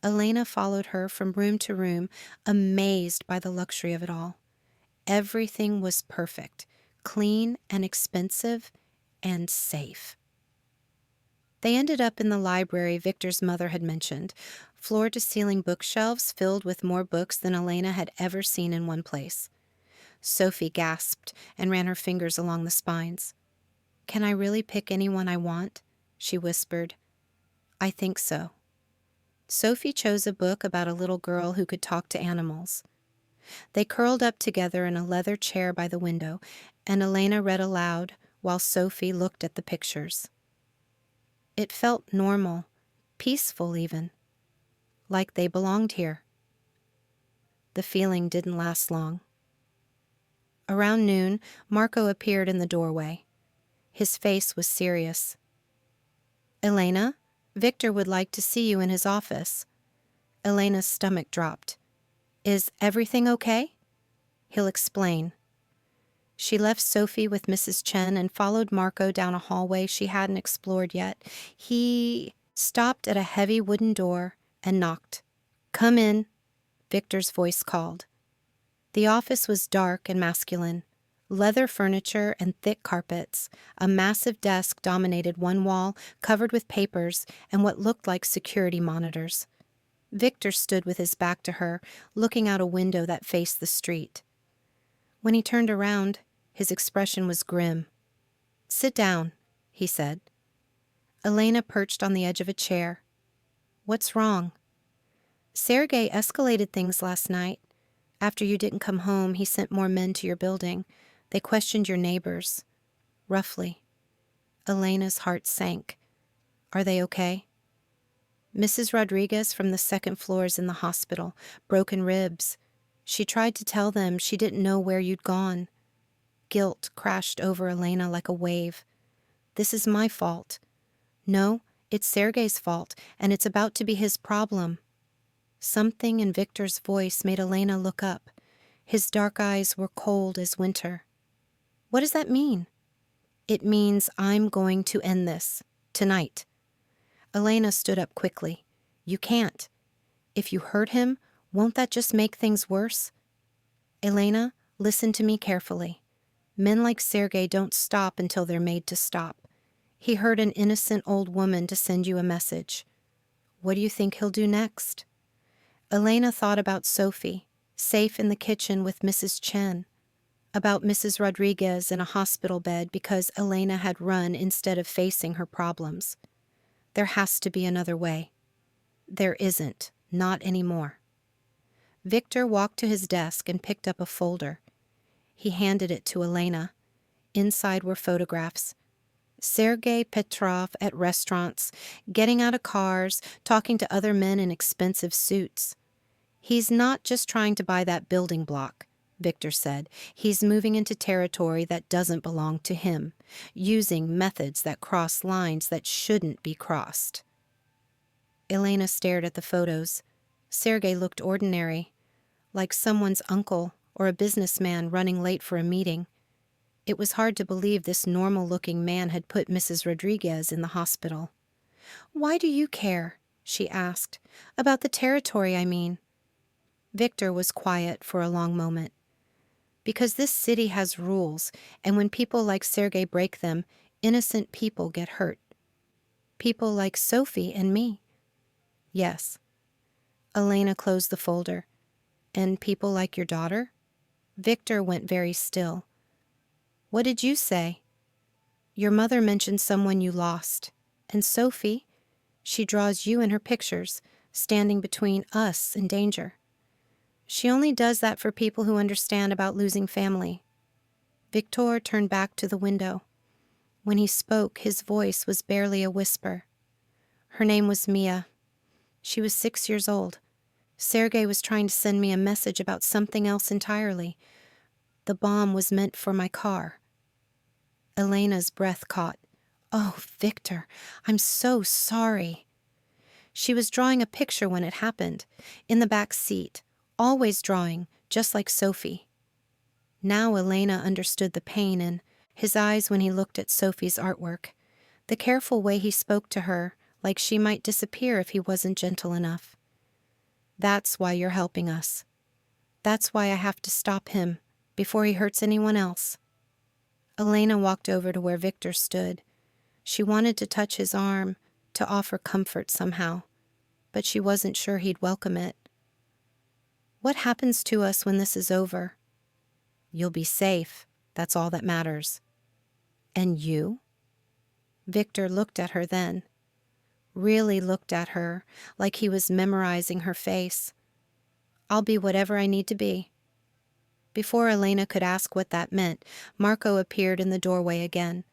Elena followed her from room to room, amazed by the luxury of it all. Everything was perfect, clean and expensive and safe. They ended up in the library Victor's mother had mentioned, floor-to-ceiling bookshelves filled with more books than Elena had ever seen in one place. Sophie gasped and ran her fingers along the spines. "Can I really pick anyone I want?" she whispered. "I think so." Sophie chose a book about a little girl who could talk to animals. They curled up together in a leather chair by the window, and Elena read aloud while Sophie looked at the pictures. It felt normal, peaceful even, like they belonged here. The feeling didn't last long. Around noon, Marco appeared in the doorway. His face was serious. "Elena, Victor would like to see you in his office." Elena's stomach dropped. "Is everything okay?" "He'll explain." She left Sophie with Mrs. Chen and followed Marco down a hallway she hadn't explored yet. He stopped at a heavy wooden door and knocked. "Come in," Victor's voice called. The office was dark and masculine. Leather furniture and thick carpets. A massive desk dominated one wall, covered with papers and what looked like security monitors. Victor stood with his back to her, looking out a window that faced the street. When he turned around, his expression was grim. "Sit down," he said. Elena perched on the edge of a chair. "What's wrong?" "Sergei escalated things last night. After you didn't come home, he sent more men to your building. They questioned your neighbors. Roughly." Elena's heart sank. "Are they okay?" "Mrs. Rodriguez from the second floor is in the hospital. Broken ribs. She tried to tell them she didn't know where you'd gone." Guilt crashed over Elena like a wave. "This is my fault." "No, it's Sergei's fault, and it's about to be his problem." Something in Victor's voice made Elena look up. His dark eyes were cold as winter. "What does that mean?" "It means I'm going to end this. Tonight." Elena stood up quickly. "You can't. If you hurt him, won't that just make things worse?" "Elena, listen to me carefully. Men like Sergei don't stop until they're made to stop. He hurt an innocent old woman to send you a message. What do you think he'll do next?" Elena thought about Sophie, safe in the kitchen with Mrs. Chen, about Mrs. Rodriguez in a hospital bed because Elena had run instead of facing her problems. There has to be another way. There isn't, not anymore. Victor walked to his desk and picked up a folder. He handed it to Elena. Inside were photographs. Sergei Petrov at restaurants, getting out of cars, talking to other men in expensive suits. "He's not just trying to buy that building block," Victor said. "He's moving into territory that doesn't belong to him, using methods that cross lines that shouldn't be crossed." Elena stared at the photos. Sergei looked ordinary, like someone's uncle or a businessman running late for a meeting. It was hard to believe this normal-looking man had put Mrs. Rodriguez in the hospital. "Why do you care?" she asked. "About the territory, I mean." Victor was quiet for a long moment. "Because this city has rules, and when people like Sergei break them, innocent people get hurt. People like Sophie and me." "Yes." Elena closed the folder. "And people like your daughter?" Victor went very still. "What did you say?" "Your mother mentioned someone you lost. And Sophie, she draws you in her pictures, standing between us and danger. She only does that for people who understand about losing family." Victor turned back to the window. When he spoke, his voice was barely a whisper. "Her name was Mia. She was 6 years old. Sergei was trying to send me a message about something else entirely. The bomb was meant for my car." Elena's breath caught. "Oh, Victor, I'm so sorry." She was drawing a picture when it happened, in the back seat, always drawing, just like Sophie. Now Elena understood the pain in his eyes when he looked at Sophie's artwork, the careful way he spoke to her, like she might disappear if he wasn't gentle enough. "That's why you're helping us. That's why I have to stop him before he hurts anyone else." Elena walked over to where Victor stood. She wanted to touch his arm, to offer comfort somehow, but she wasn't sure he'd welcome it. "What happens to us when this is over?" "You'll be safe. That's all that matters." "And you?" Viktor looked at her then. Really looked at her, like he was memorizing her face. "I'll be whatever I need to be." Before Elena could ask what that meant, Marco appeared in the doorway again.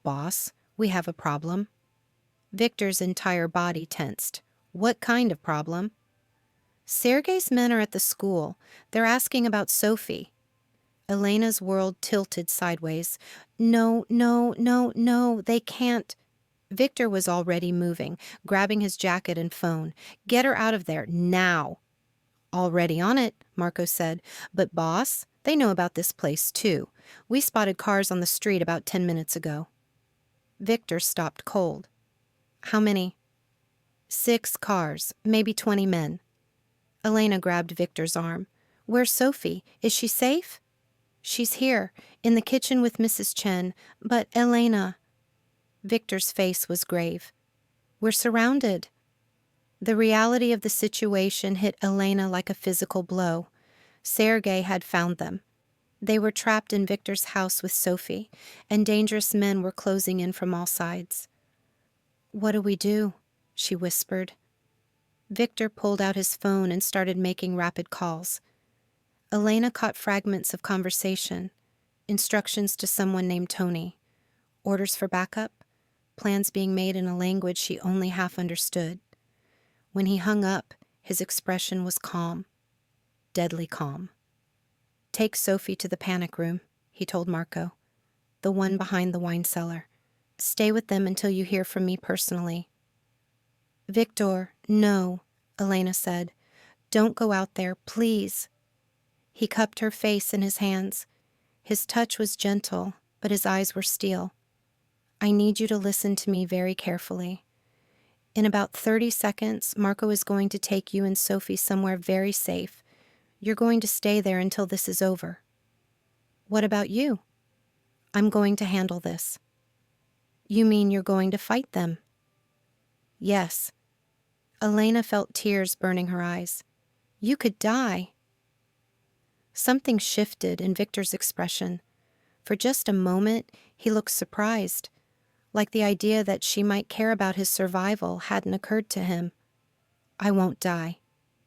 "Boss, we have a problem." Viktor's entire body tensed. "What kind of problem?" "Sergei's men are at the school. They're asking about Sophie." Elena's world tilted sideways. "No, no, no, no, they can't." Viktor was already moving, grabbing his jacket and phone. "Get her out of there, now." "Already on it," Marco said. "But boss, they know about this place too. We spotted cars on the street about 10 minutes ago." Viktor stopped cold. "How many?" "6 cars, maybe 20 men." Elena grabbed Viktor's arm. "Where's Sophie? Is she safe?" "She's here, in the kitchen with Mrs. Chen. But Elena—" Viktor's face was grave. "We're surrounded." The reality of the situation hit Elena like a physical blow. Sergei had found them. They were trapped in Viktor's house with Sophie, and dangerous men were closing in from all sides. "What do we do?" she whispered. Viktor pulled out his phone and started making rapid calls. Elena caught fragments of conversation, instructions to someone named Tony, orders for backup, plans being made in a language she only half understood. When he hung up, his expression was calm, deadly calm. "Take Sophie to the panic room," he told Marco, "the one behind the wine cellar. Stay with them until you hear from me personally." "Viktor, no," Elena said. "Don't go out there, please." He cupped her face in his hands. His touch was gentle, but his eyes were steel. "I need you to listen to me very carefully. In about 30 seconds, Marco is going to take you and Sophie somewhere very safe. You're going to stay there until this is over." "What about you?" "I'm going to handle this." "You mean you're going to fight them?" "Yes." Elena felt tears burning her eyes. "You could die." Something shifted in Viktor's expression. For just a moment, he looked surprised, like the idea that she might care about his survival hadn't occurred to him. "I won't die,"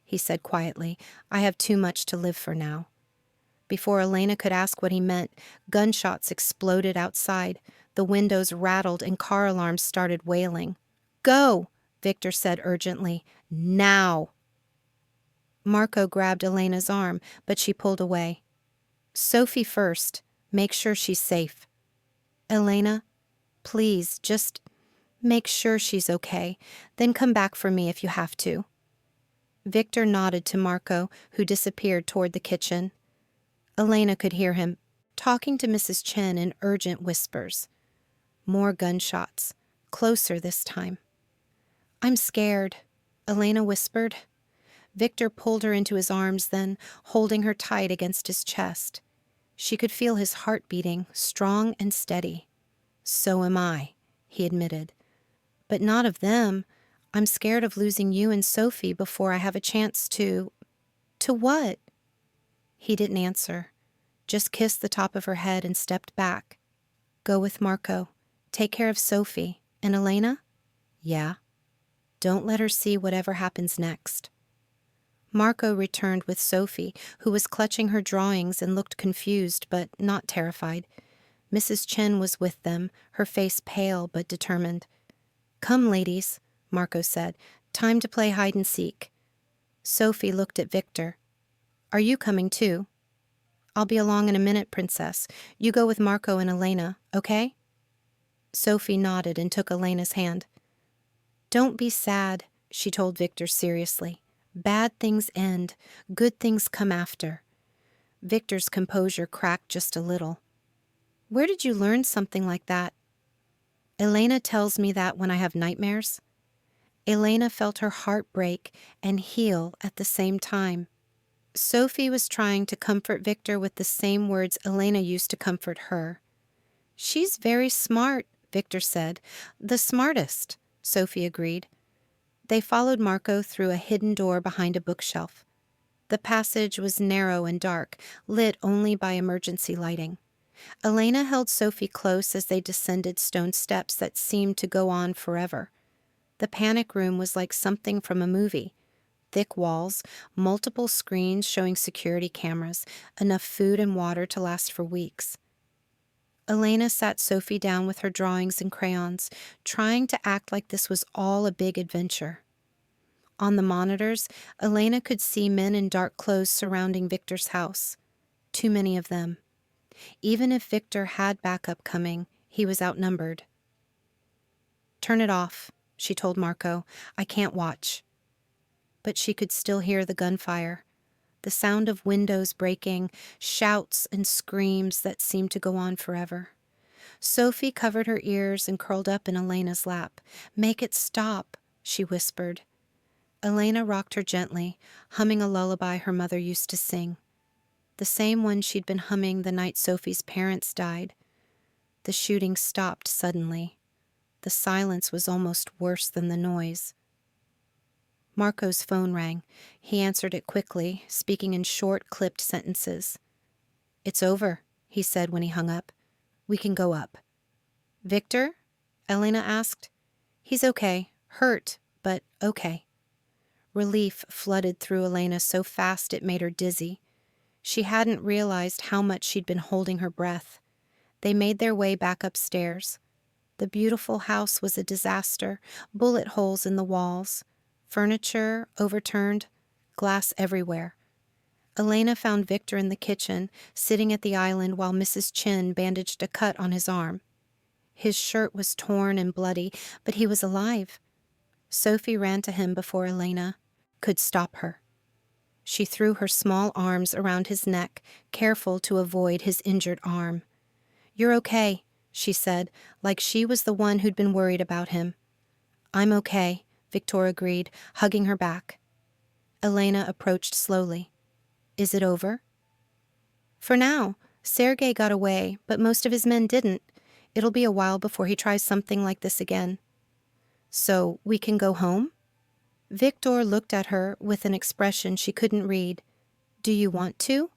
he said quietly. "I have too much to live for now." Before Elena could ask what he meant, gunshots exploded outside. The windows rattled and car alarms started wailing. "Go!" Viktor said urgently. "Now!" Marco grabbed Elena's arm, but she pulled away. "Sophie first. Make sure she's safe." "Elena, please, just make sure she's okay. Then come back for me if you have to." Viktor nodded to Marco, who disappeared toward the kitchen. Elena could hear him, talking to Mrs. Chen in urgent whispers. More gunshots, closer this time. "I'm scared," Elena whispered. Viktor pulled her into his arms then, holding her tight against his chest. She could feel his heart beating, strong and steady. "So am I," he admitted. "But not of them. I'm scared of losing you and Sophie before I have a chance to—" "To what?" He didn't answer, just kissed the top of her head and stepped back. "Go with Marco. Take care of Sophie. And Elena?" "Yeah." "Don't let her see whatever happens next." Marco returned with Sophie, who was clutching her drawings and looked confused but not terrified. Mrs. Chen was with them, her face pale but determined. "Come, ladies," Marco said. "Time to play hide and seek." Sophie looked at Viktor. "Are you coming too?" "I'll be along in a minute, Princess. You go with Marco and Elena, okay?" Sophie nodded and took Elena's hand. "Don't be sad," she told Viktor seriously. "Bad things end. Good things come after." Viktor's composure cracked just a little. "Where did you learn something like that?" "Elena tells me that when I have nightmares." Elena felt her heart break and heal at the same time. Sophie was trying to comfort Viktor with the same words Elena used to comfort her. "She's very smart," Viktor said. "The smartest. Sophie agreed. They followed Marco through a hidden door behind a bookshelf. The passage was narrow and dark, lit only by emergency lighting. Elena held Sophie close as they descended stone steps that seemed to go on forever. The panic room was like something from a movie. Thick walls, multiple screens showing security cameras, enough food and water to last for weeks. Elena sat Sophie down with her drawings and crayons, trying to act like this was all a big adventure. On the monitors, Elena could see men in dark clothes surrounding Viktor's house. Too many of them. Even if Viktor had backup coming, he was outnumbered. "Turn it off," she told Marco. "I can't watch." But she could still hear the gunfire, the sound of windows breaking, shouts and screams that seemed to go on forever. Sophie covered her ears and curled up in Elena's lap. "Make it stop," she whispered. Elena rocked her gently, humming a lullaby her mother used to sing. The same one she'd been humming the night Sophie's parents died. The shooting stopped suddenly. The silence was almost worse than the noise. Marco's phone rang. He answered it quickly, speaking in short, clipped sentences. "It's over," he said when he hung up. "We can go up." "Viktor?" Elena asked. "He's okay. Hurt, but okay." Relief flooded through Elena so fast it made her dizzy. She hadn't realized how much she'd been holding her breath. They made their way back upstairs. The beautiful house was a disaster, bullet holes in the walls, furniture overturned, glass everywhere. Elena found Viktor in the kitchen, sitting at the island while Mrs. Chen bandaged a cut on his arm. His shirt was torn and bloody, but he was alive. Sophie ran to him before Elena could stop her. She threw her small arms around his neck, careful to avoid his injured arm. "You're okay," she said, like she was the one who'd been worried about him. "I'm okay," Viktor agreed, hugging her back. Elena approached slowly. "Is it over?" "For now. Sergei got away, but most of his men didn't. It'll be a while before he tries something like this again." "So we can go home?" Viktor looked at her with an expression she couldn't read. "Do you want to?"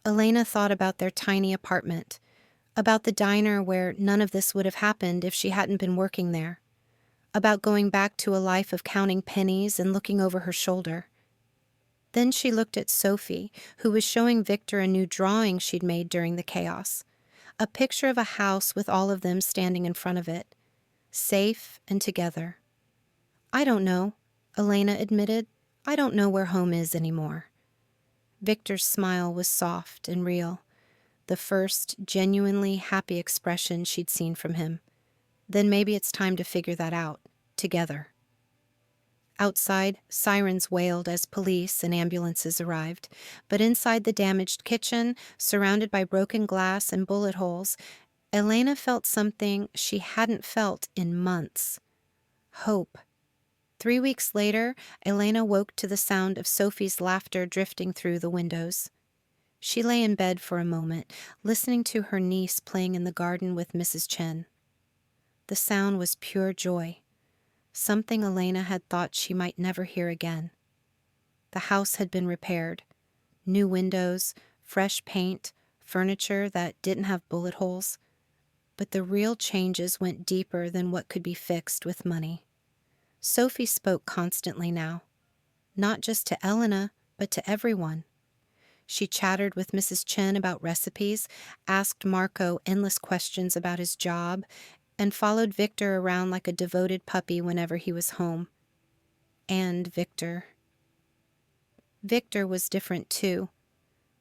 Elena thought about their tiny apartment, about the diner where none of this would have happened if she hadn't been working there, about going back to a life of counting pennies and looking over her shoulder. Then she looked at Sophie, who was showing Viktor a new drawing she'd made during the chaos, a picture of a house with all of them standing in front of it, safe and together. "I don't know," Elena admitted. "I don't know where home is anymore." Viktor's smile was soft and real, the first genuinely happy expression she'd seen from him. Then maybe it's time to figure that out, together. Outside, sirens wailed as police and ambulances arrived, but inside the damaged kitchen, surrounded by broken glass and bullet holes, Elena felt something she hadn't felt in months. Hope. 3 weeks later, Elena woke to the sound of Sophie's laughter drifting through the windows. She lay in bed for a moment, listening to her niece playing in the garden with Mrs. Chen. The sound was pure joy, something Elena had thought she might never hear again. The house had been repaired. New windows, fresh paint, furniture that didn't have bullet holes. But the real changes went deeper than what could be fixed with money. Sophie spoke constantly now, not just to Elena, but to everyone. She chattered with Mrs. Chen about recipes, asked Marco endless questions about his job, and followed Viktor around like a devoted puppy whenever he was home. And Viktor. Viktor was different too,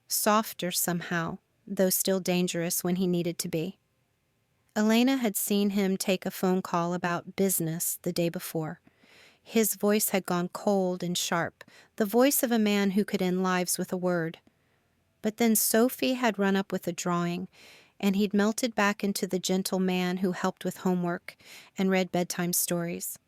softer somehow, though still dangerous when he needed to be. Elena had seen him take a phone call about business the day before. His voice had gone cold and sharp, the voice of a man who could end lives with a word. But then Sophie had run up with a drawing, and he'd melted back into the gentle man who helped with homework and read bedtime stories.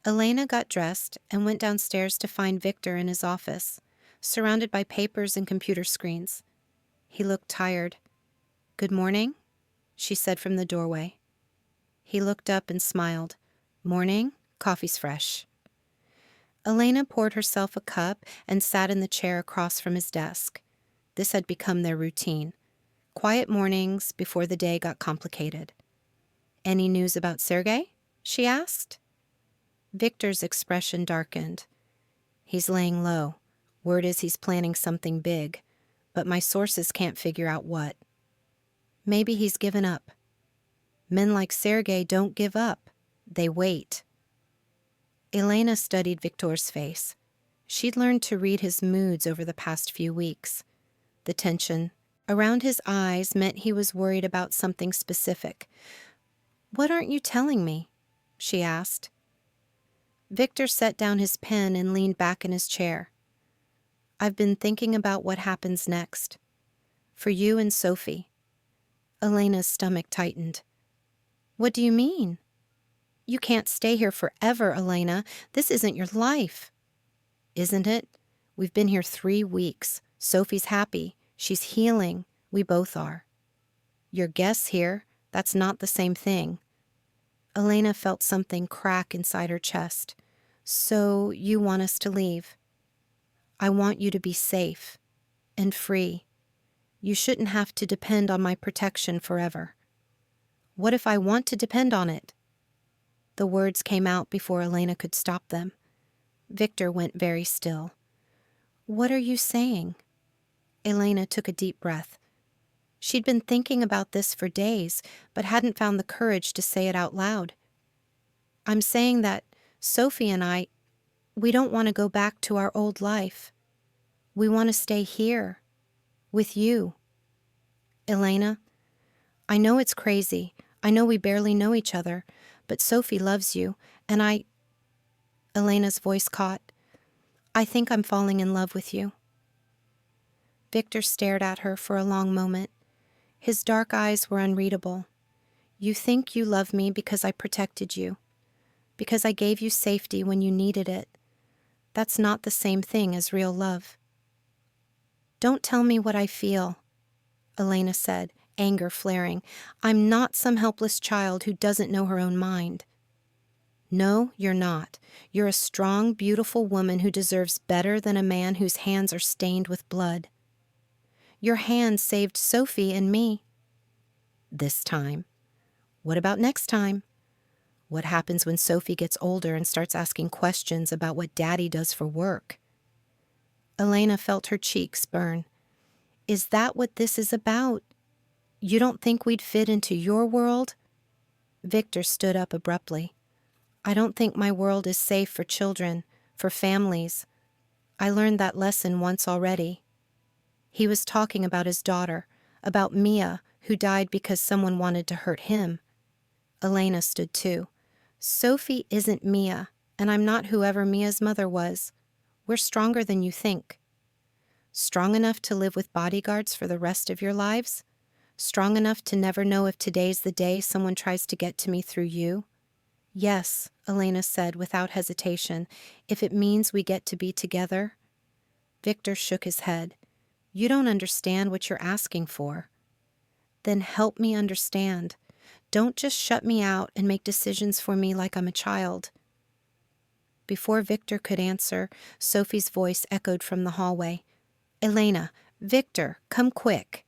Elena got dressed and went downstairs to find Viktor in his office, surrounded by papers and computer screens. He looked tired. "Good morning," she said from the doorway. He looked up and smiled. Morning, coffee's fresh. Elena poured herself a cup and sat in the chair across from his desk. This had become their routine. Quiet mornings before the day got complicated. Any news about Sergei? She asked. Viktor's expression darkened. He's laying low. Word is he's planning something big, but my sources can't figure out what. Maybe he's given up. Men like Sergei don't give up. They wait. Elena studied Viktor's face. She'd learned to read his moods over the past few weeks. The tension around his eyes meant he was worried about something specific. "What aren't you telling me?" she asked. Viktor set down his pen and leaned back in his chair. "I've been thinking about what happens next. For you and Sophie." Elena's stomach tightened. "What do you mean?" "You can't stay here forever, Elena. This isn't your life." "Isn't it? We've been here 3 weeks. Sophie's happy. She's healing. We both are. You're guests here. That's not the same thing." Elena felt something crack inside her chest. "So you want us to leave?" "I want you to be safe and free. You shouldn't have to depend on my protection forever." "What if I want to depend on it?" The words came out before Elena could stop them. Viktor went very still. "What are you saying?" Elena took a deep breath. She'd been thinking about this for days, but hadn't found the courage to say it out loud. "I'm saying that Sophie and I, we don't want to go back to our old life. We want to stay here, with you." "Elena, I know it's crazy. I know we barely know each other, but Sophie loves you, and I—" Elena's voice caught. "I think I'm falling in love with you." Viktor stared at her for a long moment. His dark eyes were unreadable. "You think you love me because I protected you, because I gave you safety when you needed it. That's not the same thing as real love." "Don't tell me what I feel," Elena said, anger flaring. "I'm not some helpless child who doesn't know her own mind." "No, you're not. You're a strong, beautiful woman who deserves better than a man whose hands are stained with blood. Your hands saved Sophie and me." "This time. What about next time? What happens when Sophie gets older and starts asking questions about what Daddy does for work?" Elena felt her cheeks burn. "Is that what this is about? You don't think we'd fit into your world?" Viktor stood up abruptly. "I don't think my world is safe for children, for families. I learned that lesson once already." He was talking about his daughter, about Mia, who died because someone wanted to hurt him. Elena stood too. "Sophie isn't Mia, and I'm not whoever Mia's mother was. We're stronger than you think." "Strong enough to live with bodyguards for the rest of your lives? Strong enough to never know if today's the day someone tries to get to me through you?" "Yes," Elena said without hesitation, "if it means we get to be together." Viktor shook his head. "You don't understand what you're asking for." "Then help me understand. Don't just shut me out and make decisions for me like I'm a child." Before Viktor could answer, Sophie's voice echoed from the hallway. "Elena, Viktor, come quick."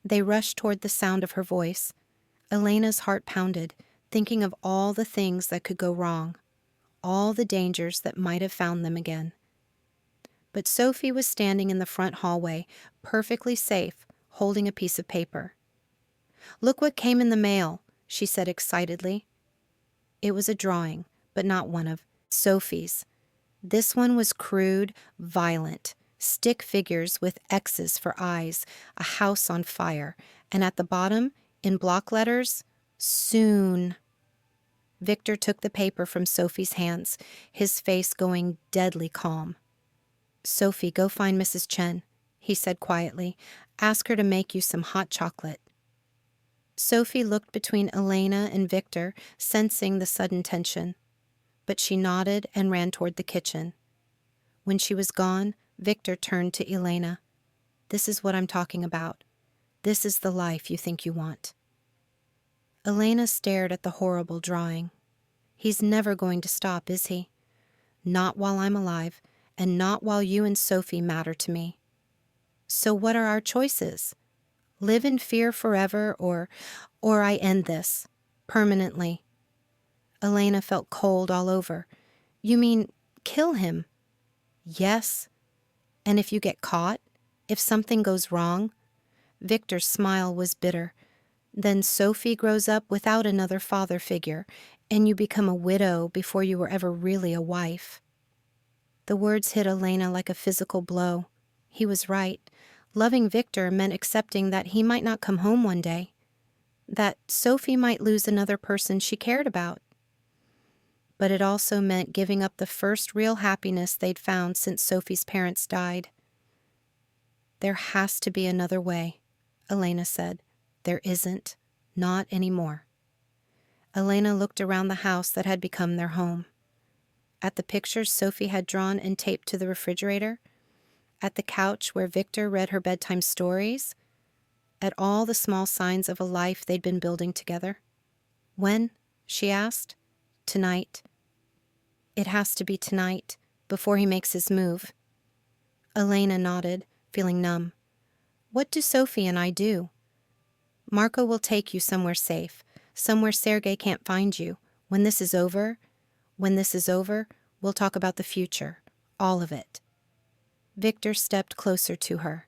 They rushed toward the sound of her voice. Elena's heart pounded, thinking of all the things that could go wrong, all the dangers that might have found them again. But Sophie was standing in the front hallway, perfectly safe, holding a piece of paper. "Look what came in the mail," she said excitedly. It was a drawing, but not one of Sophie's. This one was crude, violent, stick figures with X's for eyes, a house on fire, and at the bottom, in block letters, "Soon." Viktor took the paper from Sophie's hands, his face going deadly calm. "Sophie, go find Mrs. Chen," he said quietly. "Ask her to make you some hot chocolate." Sophie looked between Elena and Viktor, sensing the sudden tension. But she nodded and ran toward the kitchen. When she was gone, Viktor turned to Elena. "This is what I'm talking about. This is the life you think you want." Elena stared at the horrible drawing. He's never going to stop, is he? Not while I'm alive, and not while you and Sophie matter to me. So what are our choices? Live in fear forever, or I end this. Permanently. Elena felt cold all over. You mean kill him? Yes. And if you get caught? If something goes wrong? Victor's smile was bitter. Then Sophie grows up without another father figure, and you become a widow before you were ever really a wife. The words hit Elena like a physical blow. He was right. Loving Victor meant accepting that he might not come home one day, that Sophie might lose another person she cared about. But it also meant giving up the first real happiness they'd found since Sophie's parents died. There has to be another way, Elena said. There isn't. Not anymore. Elena looked around the house that had become their home. At the pictures Sophie had drawn and taped to the refrigerator, at the couch where Victor read her bedtime stories, at all the small signs of a life they'd been building together. When? She asked. Tonight. It has to be tonight, before he makes his move. Elena nodded, feeling numb. What do Sophie and I do? Marco will take you somewhere safe, somewhere Sergei can't find you. When this is over, we'll talk about the future, all of it. Victor stepped closer to her.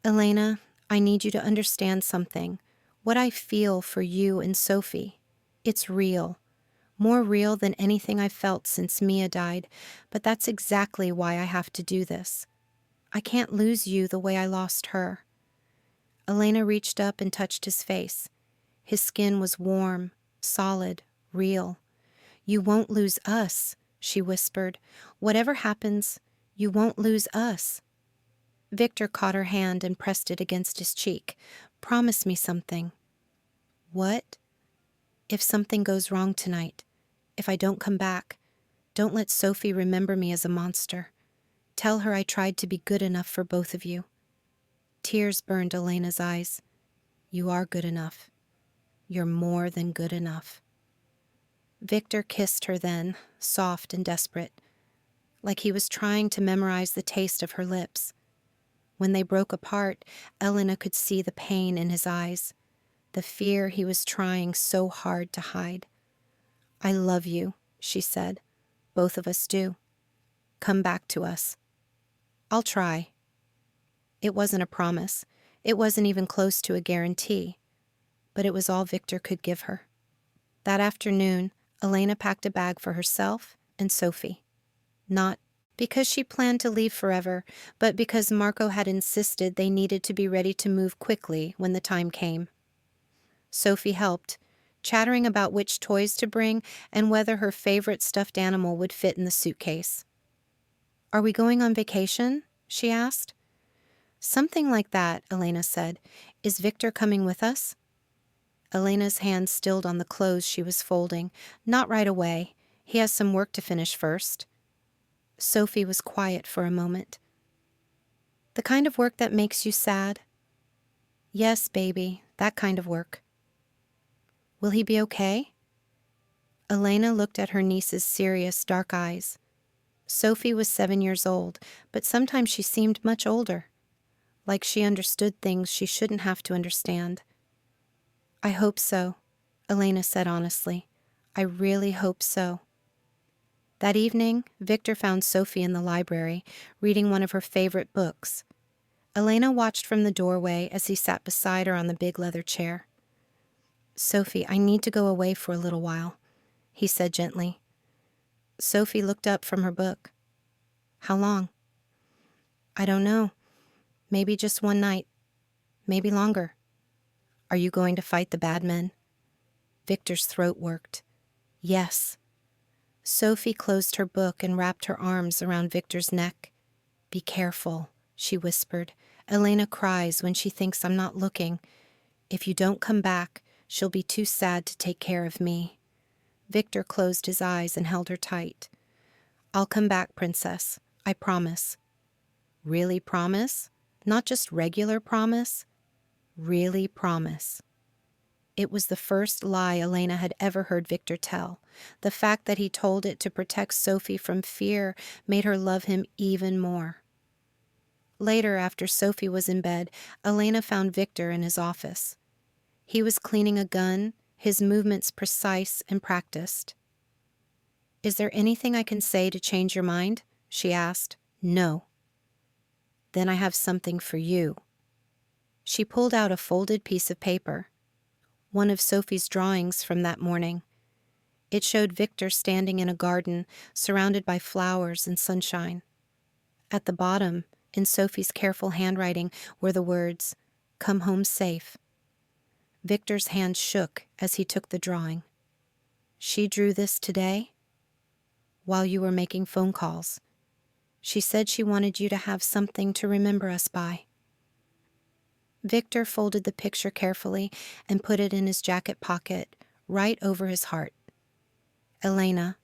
Elena, I need you to understand something. What I feel for you and Sophie. It's real. More real than anything I've felt since Mia died, but that's exactly why I have to do this. I can't lose you the way I lost her. Elena reached up and touched his face. His skin was warm, solid, real. You won't lose us, she whispered. Whatever happens, you won't lose us. Victor caught her hand and pressed it against his cheek. Promise me something. What? If something goes wrong tonight, if I don't come back, don't let Sophie remember me as a monster. Tell her I tried to be good enough for both of you. Tears burned Elena's eyes. You are good enough. You're more than good enough. Victor kissed her then, soft and desperate, like he was trying to memorize the taste of her lips. When they broke apart, Elena could see the pain in his eyes, the fear he was trying so hard to hide. I love you, she said. Both of us do. Come back to us. I'll try. It wasn't a promise. It wasn't even close to a guarantee. But it was all Victor could give her. That afternoon, Elena packed a bag for herself and Sophie. Not because she planned to leave forever, but because Marco had insisted they needed to be ready to move quickly when the time came. Sophie helped, chattering about which toys to bring and whether her favorite stuffed animal would fit in the suitcase. Are we going on vacation? She asked. Something like that, Elena said. Is Victor coming with us? Elena's hand stilled on the clothes she was folding. Not right away. He has some work to finish first. Sophie was quiet for a moment. The kind of work that makes you sad? Yes, baby, that kind of work. Will he be okay? Elena looked at her niece's serious, dark eyes. Sophie was 7 years old, but sometimes she seemed much older, like she understood things she shouldn't have to understand. I hope so, Elena said honestly. I really hope so. That evening, Victor found Sophie in the library, reading one of her favorite books. Elena watched from the doorway as he sat beside her on the big leather chair. Sophie, I need to go away for a little while, he said gently. Sophie looked up from her book. How long? I don't know. Maybe just one night. Maybe longer. Are you going to fight the bad men? Victor's throat worked. Yes. Sophie closed her book and wrapped her arms around Victor's neck. Be careful, she whispered. Elena cries when she thinks I'm not looking. If you don't come back, she'll be too sad to take care of me. Victor closed his eyes and held her tight. I'll come back, Princess. I promise. Really promise? Not just regular promise? Really promise. It was the first lie Elena had ever heard Viktor tell. The fact that he told it to protect Sophie from fear made her love him even more. Later, after Sophie was in bed, Elena found Viktor in his office. He was cleaning a gun, his movements precise and practiced. "Is there anything I can say to change your mind?" she asked. "No." "Then I have something for you." She pulled out a folded piece of paper, one of Sophie's drawings from that morning. It showed Viktor standing in a garden, surrounded by flowers and sunshine. At the bottom, in Sophie's careful handwriting, were the words, "Come home safe." Viktor's hand shook as he took the drawing. "She drew this today, while you were making phone calls. She said she wanted you to have something to remember us by." Viktor folded the picture carefully and put it in his jacket pocket, right over his heart. "Elena,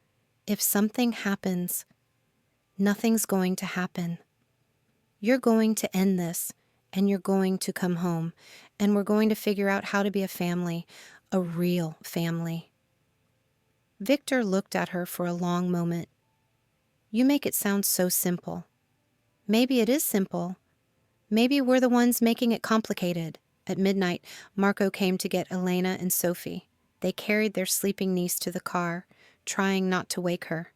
if something happens, nothing's going to happen. You're going to end this, and you're going to come home, and we're going to figure out how to be a family, a real family." Viktor looked at her for a long moment. "You make it sound so simple." "Maybe it is simple. Maybe we're the ones making it complicated." At midnight, Marco came to get Elena and Sophie. They carried their sleeping niece to the car, trying not to wake her.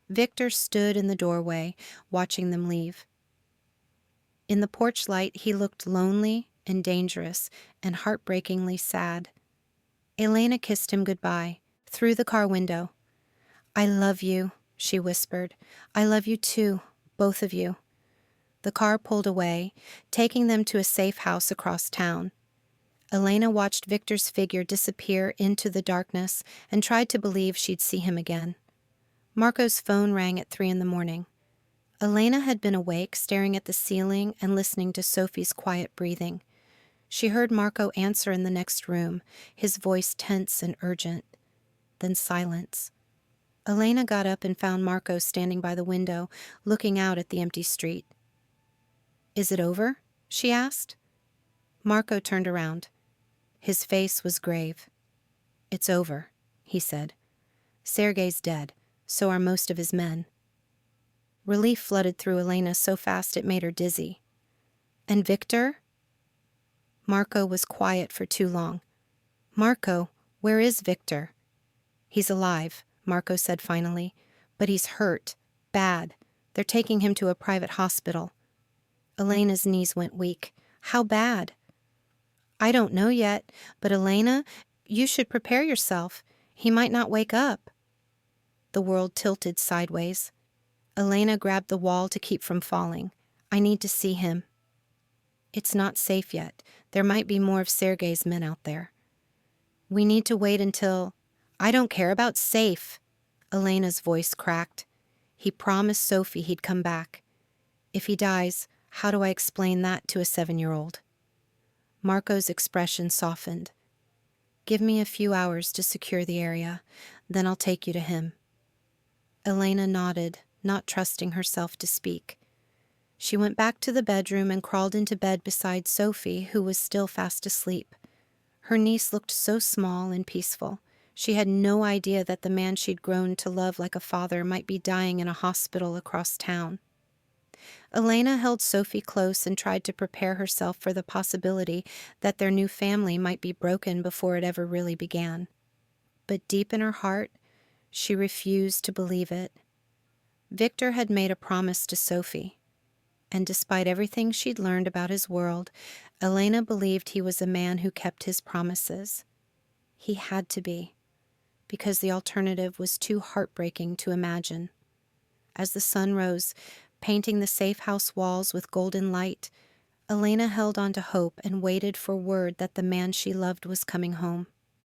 Viktor stood in the doorway, watching them leave. In the porch light, he looked lonely and dangerous and heartbreakingly sad. Elena kissed him goodbye, through the car window. "I love you," she whispered. "I love you too, both of you." The car pulled away, taking them to a safe house across town. Elena watched Viktor's figure disappear into the darkness and tried to believe she'd see him again. Marco's phone rang at 3 a.m. Elena had been awake, staring at the ceiling and listening to Sophie's quiet breathing. She heard Marco answer in the next room, his voice tense and urgent. Then silence. Elena got up and found Marco standing by the window, looking out at the empty street. "Is it over?" she asked. Marco turned around. His face was grave. "It's over," he said. "Sergei's dead. So are most of his men." Relief flooded through Elena so fast it made her dizzy. "And Viktor?" Marco was quiet for too long. "Marco, where is Viktor?" "He's alive," Marco said finally. "But he's hurt. Bad. They're taking him to a private hospital." Elena's knees went weak. "How bad?" "I don't know yet, but Elena, you should prepare yourself. He might not wake up." The world tilted sideways. Elena grabbed the wall to keep from falling. "I need to see him." "It's not safe yet. There might be more of Sergei's men out there." "We need to wait until—" "I don't care about safe." Elena's voice cracked. "He promised Sophie he'd come back. If he dies, how do I explain that to a 7-year-old? Marco's expression softened. "Give me a few hours to secure the area, then I'll take you to him." Elena nodded, not trusting herself to speak. She went back to the bedroom and crawled into bed beside Sophie, who was still fast asleep. Her niece looked so small and peaceful. She had no idea that the man she'd grown to love like a father might be dying in a hospital across town. Elena held Sophie close and tried to prepare herself for the possibility that their new family might be broken before it ever really began. But deep in her heart, she refused to believe it. Viktor had made a promise to Sophie, and despite everything she'd learned about his world, Elena believed he was a man who kept his promises. He had to be, because the alternative was too heartbreaking to imagine. As the sun rose, painting the safe house walls with golden light, Elena held on to hope and waited for word that the man she loved was coming home.